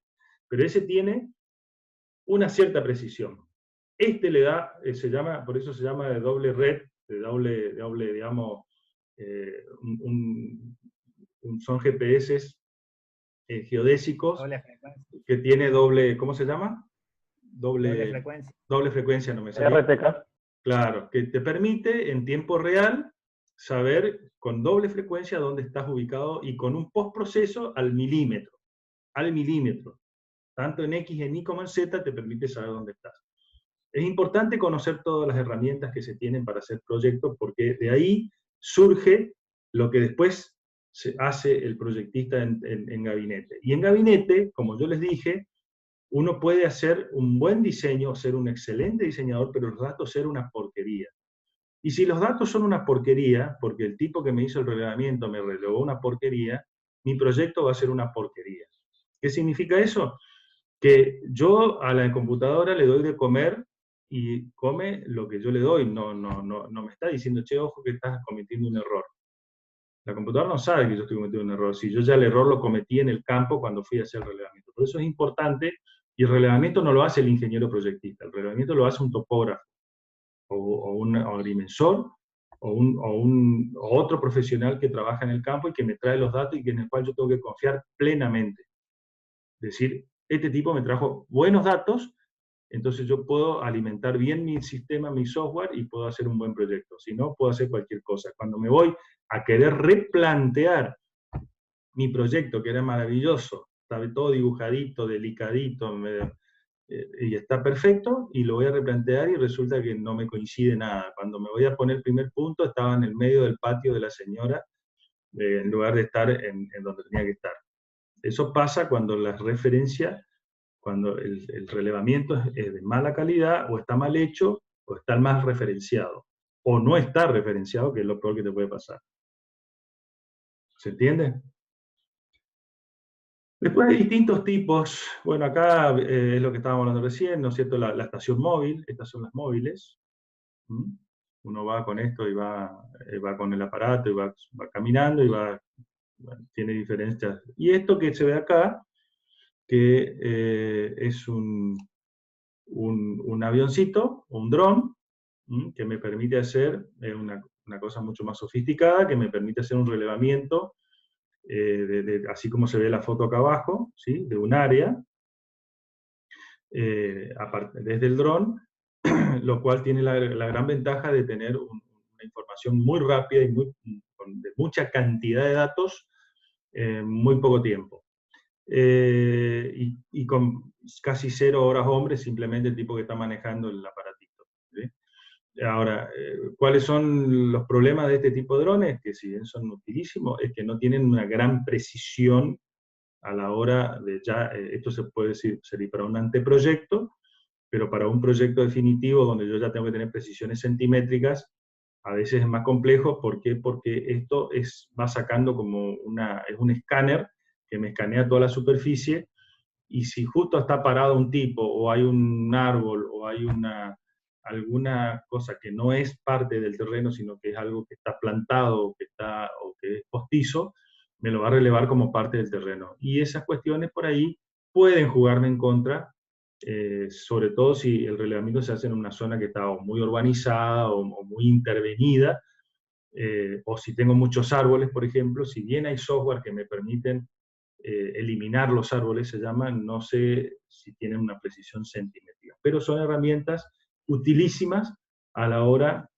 Pero ese tiene una cierta precisión. Este le da, por eso se llama de doble red, de doble digamos, son GPS geodésicos que tiene doble, ¿cómo se llama? Doble frecuencia. Doble frecuencia, no me sale. RTK. Claro, que te permite en tiempo real saber con doble frecuencia dónde estás ubicado y con un postproceso al milímetro. Al milímetro. Tanto en X, en Y como en Z te permite saber dónde estás. Es importante conocer todas las herramientas que se tienen para hacer proyectos, porque de ahí surge lo que después se hace el proyectista en gabinete. Y en gabinete, como yo les dije, uno puede hacer un buen diseño, ser un excelente diseñador, pero los datos ser una porquería. Y si los datos son una porquería, porque el tipo que me hizo el relevamiento me relevó una porquería, mi proyecto va a ser una porquería. ¿Qué significa eso? Que yo a la computadora le doy de comer y come lo que yo le doy, no me está diciendo, che, ojo que estás cometiendo un error. La computadora no sabe que yo estoy cometiendo un error, si yo ya el error lo cometí en el campo cuando fui a hacer el relevamiento. Por eso es importante, y el relevamiento no lo hace el ingeniero proyectista, el relevamiento lo hace un topógrafo, o un agrimensor, o otro profesional que trabaja en el campo y que me trae los datos y en el cual yo tengo que confiar plenamente. Es decir, este tipo me trajo buenos datos, entonces yo puedo alimentar bien mi sistema, mi software, y puedo hacer un buen proyecto. Si no, puedo hacer cualquier cosa. Cuando me voy a querer replantear mi proyecto, que era maravilloso, estaba todo dibujadito, delicadito, y está perfecto, y lo voy a replantear y resulta que no me coincide nada. Cuando me voy a poner el primer punto, estaba en el medio del patio de la señora, en lugar de estar en donde tenía que estar. Eso pasa cuando la referencia, cuando el relevamiento es de mala calidad, o está mal hecho, o está mal referenciado, o no está referenciado, que es lo peor que te puede pasar. ¿Se entiende? Después hay distintos tipos. Bueno, acá es lo que estábamos hablando recién, ¿no es cierto? La estación móvil, estas son las móviles. Uno va con esto y va con el aparato y va caminando y tiene diferencias. Y esto que se ve acá, que es un avioncito, un dron, que me permite hacer una cosa mucho más sofisticada, que me permite hacer un relevamiento, así como se ve la foto acá abajo, ¿sí? De un área, desde el dron, lo cual tiene la gran ventaja de tener una información muy rápida y de mucha cantidad de datos en muy poco tiempo. y con casi 0 horas hombre, simplemente el tipo que está manejando el aparatito. ¿Sí? Ahora, ¿cuáles son los problemas de este tipo de drones? Que si bien son utilísimos, es que no tienen una gran precisión a la hora de ya, esto se puede servir para un anteproyecto, pero para un proyecto definitivo donde yo ya tengo que tener precisiones centimétricas, a veces es más complejo. ¿Por qué? Porque esto va sacando como es un escáner que me escanea toda la superficie, y si justo está parado un tipo, o hay un árbol, o hay alguna cosa que no es parte del terreno, sino que es algo que está plantado, o que es postizo, me lo va a relevar como parte del terreno. Y esas cuestiones por ahí pueden jugarme en contra, sobre todo si el relevamiento se hace en una zona que está o muy urbanizada o muy intervenida, o si tengo muchos árboles, por ejemplo. Si bien hay software que me permiten eliminar los árboles, se llaman, no sé si tienen una precisión centimétrica, pero son herramientas utilísimas a la hora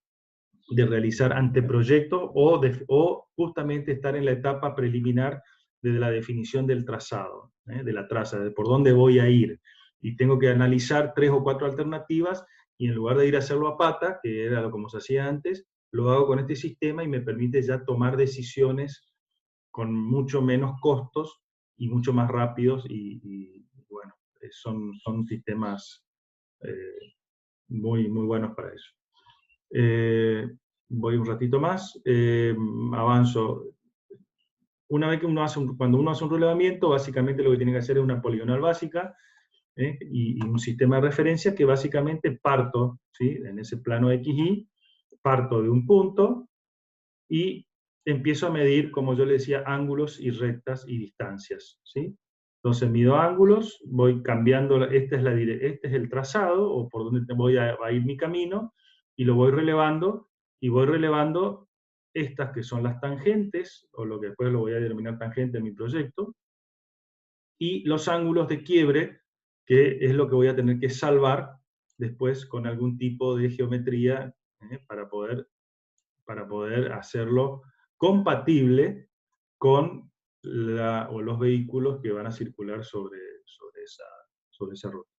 de realizar anteproyectos o justamente estar en la etapa preliminar de la definición del trazado, de la traza, de por dónde voy a ir. Y tengo que analizar 3 o 4 alternativas, y en lugar de ir a hacerlo a pata, que era como se hacía antes, lo hago con este sistema y me permite ya tomar decisiones con mucho menos costos y mucho más rápidos, y bueno, son sistemas muy, muy buenos para eso. Voy un ratito más, avanzo. Una vez que cuando uno hace un relevamiento, básicamente lo que tiene que hacer es una poligonal básica, y un sistema de referencia que básicamente parto, ¿sí? En ese plano XY, parto de un punto y empiezo a medir, como yo le decía, ángulos y rectas y distancias, ¿sí? Entonces mido ángulos, voy cambiando, este es el trazado, o por donde va a ir mi camino, y lo voy relevando, y voy relevando estas que son las tangentes, o lo que después lo voy a denominar tangente en mi proyecto, y los ángulos de quiebre, que es lo que voy a tener que salvar después con algún tipo de geometría, para poder hacerlo compatible con los vehículos que van a circular sobre esa ruta.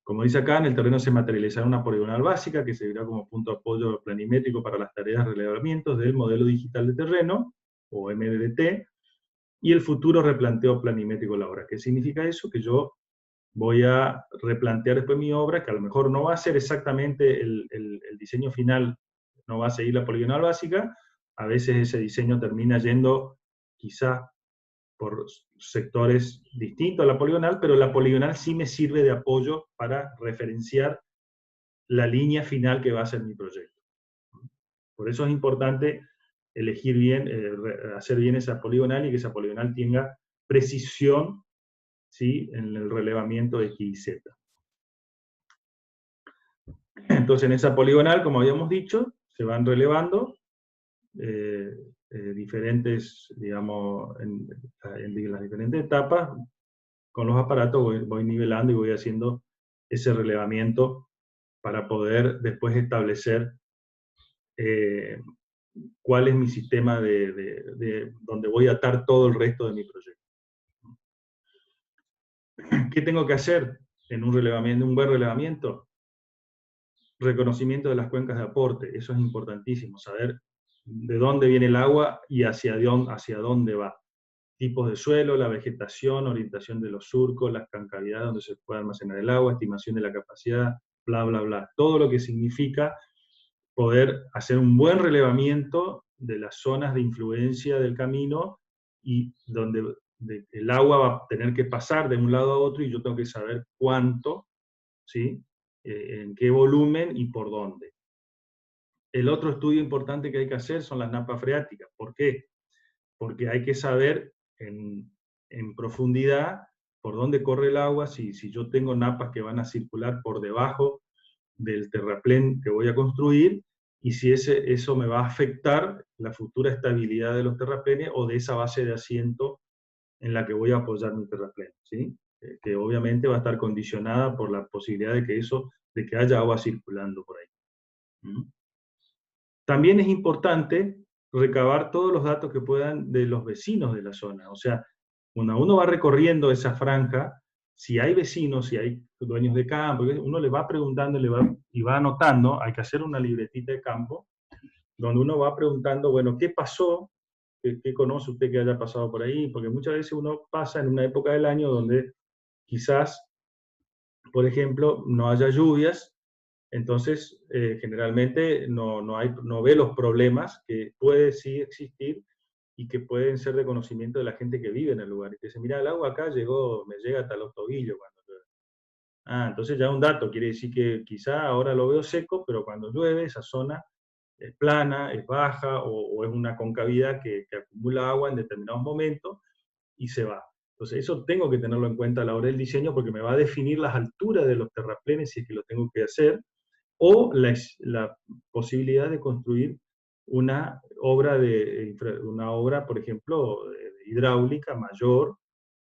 Como dice acá, en el terreno se materializará una poligonal básica que servirá como punto de apoyo planimétrico para las tareas de relevamientos del modelo digital de terreno, o MDT, y el futuro replanteo planimétrico de la obra. ¿Qué significa eso? Que yo voy a replantear después mi obra, que a lo mejor no va a ser exactamente el diseño final, no va a seguir la poligonal básica. A veces ese diseño termina yendo quizá por sectores distintos a la poligonal, pero la poligonal sí me sirve de apoyo para referenciar la línea final que va a ser mi proyecto. Por eso es importante elegir bien, hacer bien esa poligonal, y que esa poligonal tenga precisión, ¿sí? En el relevamiento de X y Z. Entonces, en esa poligonal, como habíamos dicho, se van relevando diferentes, digamos, en las diferentes etapas. Con los aparatos voy nivelando y voy haciendo ese relevamiento para poder después establecer cuál es mi sistema donde voy a atar todo el resto de mi proyecto. ¿Qué tengo que hacer en un relevamiento, un buen relevamiento? Reconocimiento de las cuencas de aporte. Eso es importantísimo, saber de dónde viene el agua y hacia dónde va. Tipos de suelo, la vegetación, orientación de los surcos, las concavidades donde se puede almacenar el agua, estimación de la capacidad, bla, bla, bla. Todo lo que significa poder hacer un buen relevamiento de las zonas de influencia del camino, y donde el agua va a tener que pasar de un lado a otro, y yo tengo que saber cuánto, ¿sí? En qué volumen y por dónde. El otro estudio importante que hay que hacer son las napas freáticas. ¿Por qué? Porque hay que saber en profundidad por dónde corre el agua, si yo tengo napas que van a circular por debajo del terraplén que voy a construir, y si eso me va a afectar la futura estabilidad de los terraplenes o de esa base de asiento en la que voy a apoyar mi terraplén, ¿sí? Que obviamente va a estar condicionada por la posibilidad de que haya agua circulando por ahí. También es importante recabar todos los datos que puedan de los vecinos de la zona. O sea, Cuando uno va recorriendo esa franja, si hay vecinos, si hay dueños de campo, uno le va preguntando y va anotando, hay que hacer una libretita de campo, donde uno va preguntando, bueno, ¿qué pasó? ¿Qué conoce usted que haya pasado por ahí? Porque muchas veces uno pasa en una época del año donde quizás, por ejemplo, no haya lluvias, entonces generalmente no ve los problemas que puede sí existir y que pueden ser de conocimiento de la gente que vive en el lugar. Y que dice, mira, el agua acá me llega hasta los tobillos cuando llueve. Ah, entonces ya un dato, quiere decir que quizá ahora lo veo seco, pero cuando llueve esa zona es plana, es baja o es una concavidad que acumula agua en determinados momentos y se va. Entonces eso tengo que tenerlo en cuenta a la hora del diseño porque me va a definir las alturas de los terraplenes si es que lo tengo que hacer, o la posibilidad de construir una obra, por ejemplo, hidráulica mayor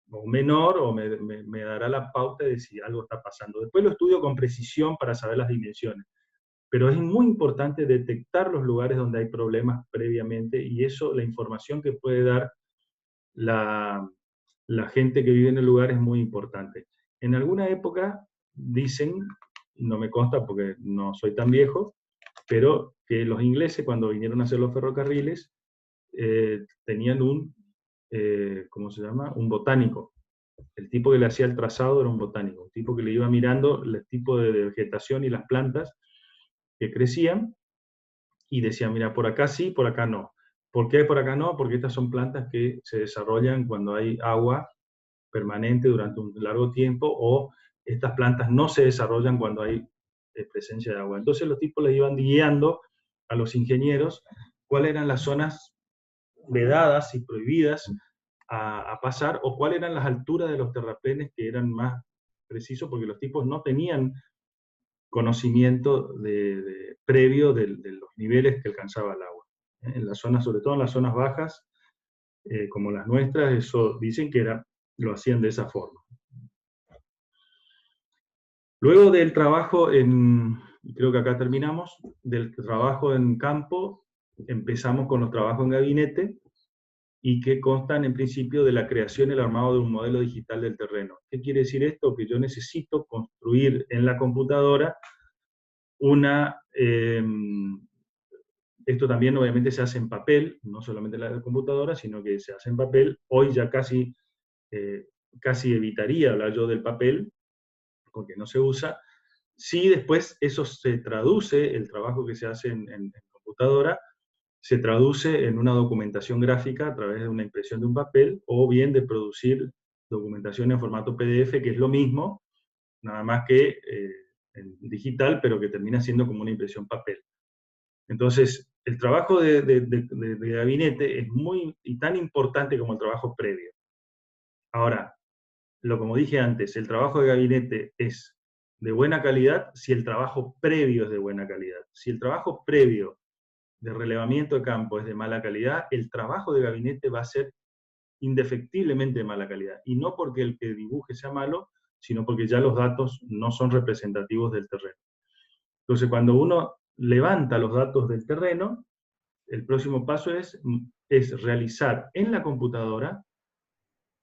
o menor, o me dará la pauta de si algo está pasando. Después lo estudio con precisión para saber las dimensiones. Pero es muy importante detectar los lugares donde hay problemas previamente, y eso, la información que puede dar la gente que vive en el lugar es muy importante. En alguna época dicen, no me consta porque no soy tan viejo, pero que los ingleses cuando vinieron a hacer los ferrocarriles tenían ¿cómo se llama? Un botánico. El tipo que le hacía el trazado era un botánico, un tipo que le iba mirando el tipo de vegetación y las plantas que crecían y decía, mira, por acá sí, por acá no. ¿Por qué por acá no? Porque estas son plantas que se desarrollan cuando hay agua permanente durante un largo tiempo, o estas plantas no se desarrollan cuando hay presencia de agua. Entonces los tipos les iban guiando a los ingenieros cuáles eran las zonas vedadas y prohibidas a pasar, o cuáles eran las alturas de los terraplenes que eran más precisos, porque los tipos no tenían conocimiento previo de los niveles que alcanzaba el agua. En las zonas, sobre todo en las zonas bajas, como las nuestras, eso dicen que lo hacían de esa forma. Luego del trabajo creo que acá terminamos, del trabajo en campo, empezamos con los trabajos en gabinete, y que constan en principio de la creación y el armado de un modelo digital del terreno. ¿Qué quiere decir esto? Que yo necesito construir en la computadora esto también obviamente se hace en papel, no solamente en la computadora, sino que se hace en papel. Hoy ya casi evitaría hablar yo del papel, porque no se usa. Sí, después eso se traduce, el trabajo que se hace en computadora, se traduce en una documentación gráfica a través de una impresión de un papel, o bien de producir documentación en formato PDF, que es lo mismo, nada más que en digital, pero que termina siendo como una impresión papel. Entonces, el trabajo de gabinete es muy y tan importante como el trabajo previo. Ahora, como dije antes, el trabajo de gabinete es de buena calidad si el trabajo previo es de buena calidad. Si el trabajo previo de relevamiento de campo es de mala calidad, el trabajo de gabinete va a ser indefectiblemente de mala calidad. Y no porque el que dibuje sea malo, sino porque ya los datos no son representativos del terreno. Entonces, cuando uno levanta los datos del terreno, el próximo paso es realizar en la computadora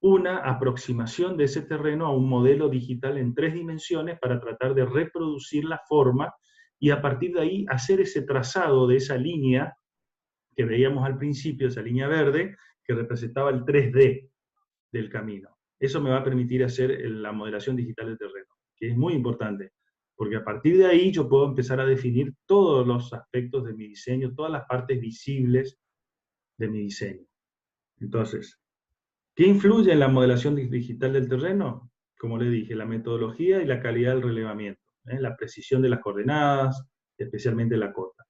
una aproximación de ese terreno a un modelo digital en 3 dimensiones para tratar de reproducir la forma, y a partir de ahí hacer ese trazado de esa línea que veíamos al principio, esa línea verde, que representaba el 3D del camino. Eso me va a permitir hacer la modelación digital del terreno, que es muy importante, porque a partir de ahí yo puedo empezar a definir todos los aspectos de mi diseño, todas las partes visibles de mi diseño. Entonces, ¿qué influye en la modelación digital del terreno? Como le dije, la metodología y la calidad del relevamiento, la precisión de las coordenadas, especialmente la cota.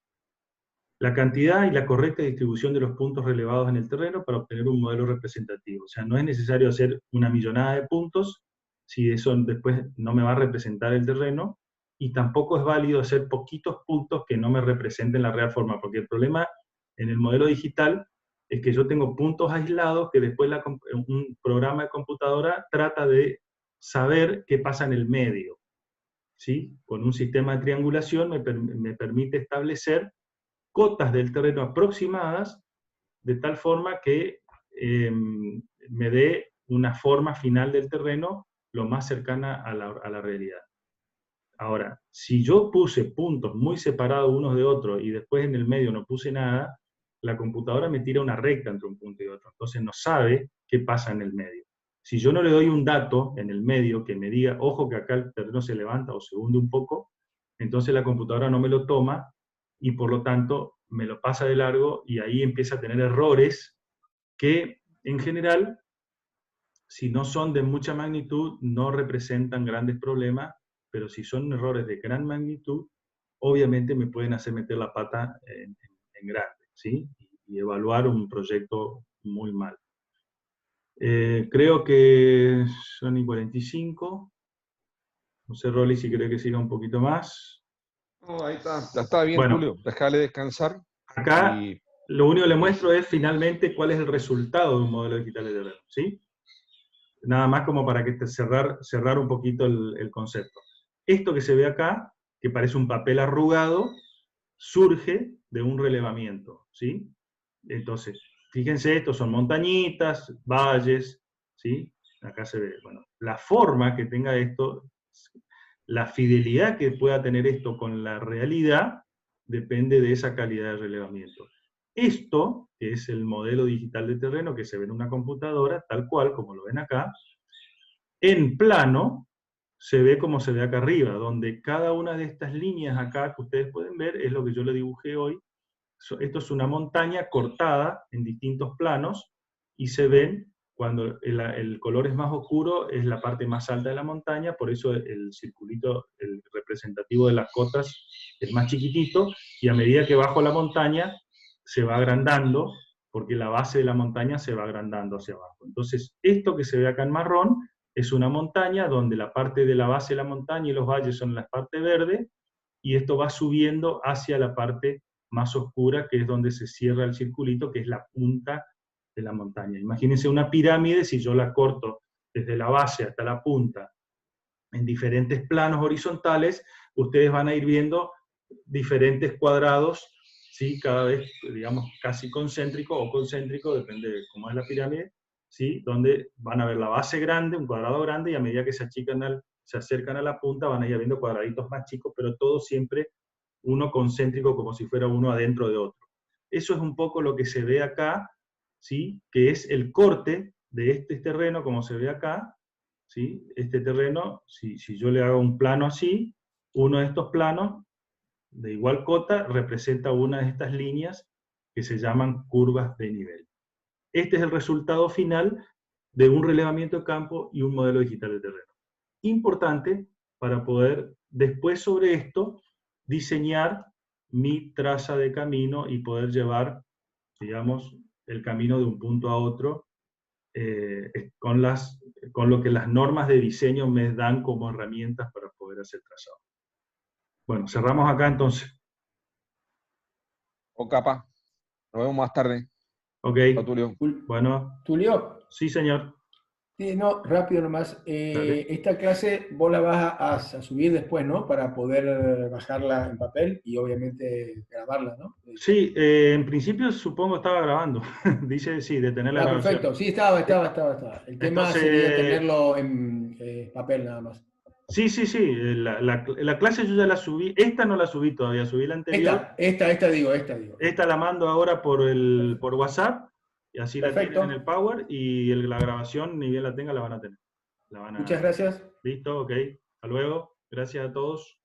La cantidad y la correcta distribución de los puntos relevados en el terreno para obtener un modelo representativo. O sea, no es necesario hacer una millonada de puntos si eso después no me va a representar el terreno, y tampoco es válido hacer poquitos puntos que no me representen la real forma, porque el problema en el modelo digital es que yo tengo puntos aislados que después un programa de computadora trata de saber qué pasa en el medio, ¿sí? Con un sistema de triangulación me permite establecer cotas del terreno aproximadas, de tal forma que me dé una forma final del terreno lo más cercana a la realidad. Ahora, si yo puse puntos muy separados unos de otros y después en el medio no puse nada, la computadora me tira una recta entre un punto y otro. Entonces no sabe qué pasa en el medio. Si yo no le doy un dato en el medio que me diga, ojo que acá el terreno se levanta o se hunde un poco, entonces la computadora no me lo toma y por lo tanto me lo pasa de largo y ahí empieza a tener errores que en general, si no son de mucha magnitud, no representan grandes problemas, pero si son errores de gran magnitud, obviamente me pueden hacer meter la pata en grande, ¿sí? Y evaluar un proyecto muy mal. Creo que son y 45. No sé, Rolly, si cree que siga un poquito más. No, ahí está. Ya está bien, Bueno, Tulio. Déjale descansar. Acá lo único que le muestro es finalmente cuál es el resultado de un modelo digital de terreno, ¿sí? Nada más como para que cerrar un poquito el concepto. Esto que se ve acá, que parece un papel arrugado, surge de un relevamiento, ¿sí? Entonces, fíjense, estos son montañitas, valles, ¿sí? Acá se ve, bueno, la forma que tenga esto, la fidelidad que pueda tener esto con la realidad, depende de esa calidad de relevamiento. Esto, que es el modelo digital de terreno que se ve en una computadora, tal cual, como lo ven acá, en plano, se ve como se ve acá arriba, donde cada una de estas líneas acá que ustedes pueden ver es lo que yo le dibujé hoy. Esto es una montaña cortada en distintos planos y se ven cuando el color es más oscuro, es la parte más alta de la montaña, por eso el circulito, el representativo de las cotas es más chiquitito, y a medida que bajo la montaña se va agrandando, porque la base de la montaña se va agrandando hacia abajo. Entonces, esto que se ve acá en marrón es una montaña donde la parte de la base de la montaña y los valles son la parte verde, y esto va subiendo hacia la parte más oscura, que es donde se cierra el circulito, que es la punta de la montaña. Imagínense una pirámide, si yo la corto desde la base hasta la punta, en diferentes planos horizontales, ustedes van a ir viendo diferentes cuadrados, ¿sí? Cada vez, digamos, casi concéntrico o concéntrico, depende de cómo es la pirámide, ¿sí? Donde van a ver la base grande, un cuadrado grande, y a medida que se acercan a la punta, van a ir viendo cuadraditos más chicos, pero todo siempre uno concéntrico, como si fuera uno adentro de otro. Eso es un poco lo que se ve acá, ¿sí? Que es el corte de este terreno, como se ve acá, ¿sí? Este terreno, si yo le hago un plano así, uno de estos planos, de igual cota, representa una de estas líneas que se llaman curvas de nivel. Este es el resultado final de un relevamiento de campo y un modelo digital de terreno. Importante para poder, después sobre esto, diseñar mi traza de camino y poder llevar, digamos, el camino de un punto a otro con lo que las normas de diseño me dan como herramientas para poder hacer trazado. Bueno, cerramos acá entonces. O capa. Nos vemos más tarde. Ok. Tulio. Bueno. Tulio. Sí, señor. Sí, no, rápido nomás. Esta clase vos la vas a subir después, ¿no? Para poder bajarla en papel y obviamente grabarla, ¿no? Sí, en principio supongo estaba grabando. Dice, sí, de tener la grabación. Perfecto, sí, estaba. El tema sería tenerlo en papel nada más. Sí. La clase yo ya la subí. Esta no la subí todavía, subí la anterior. Esta digo. Esta la mando ahora por WhatsApp. Y así Perfecto. La tienen en el Power, y la grabación, ni bien la tenga, la van a tener. Muchas gracias. Listo, ok. Hasta luego. Gracias a todos.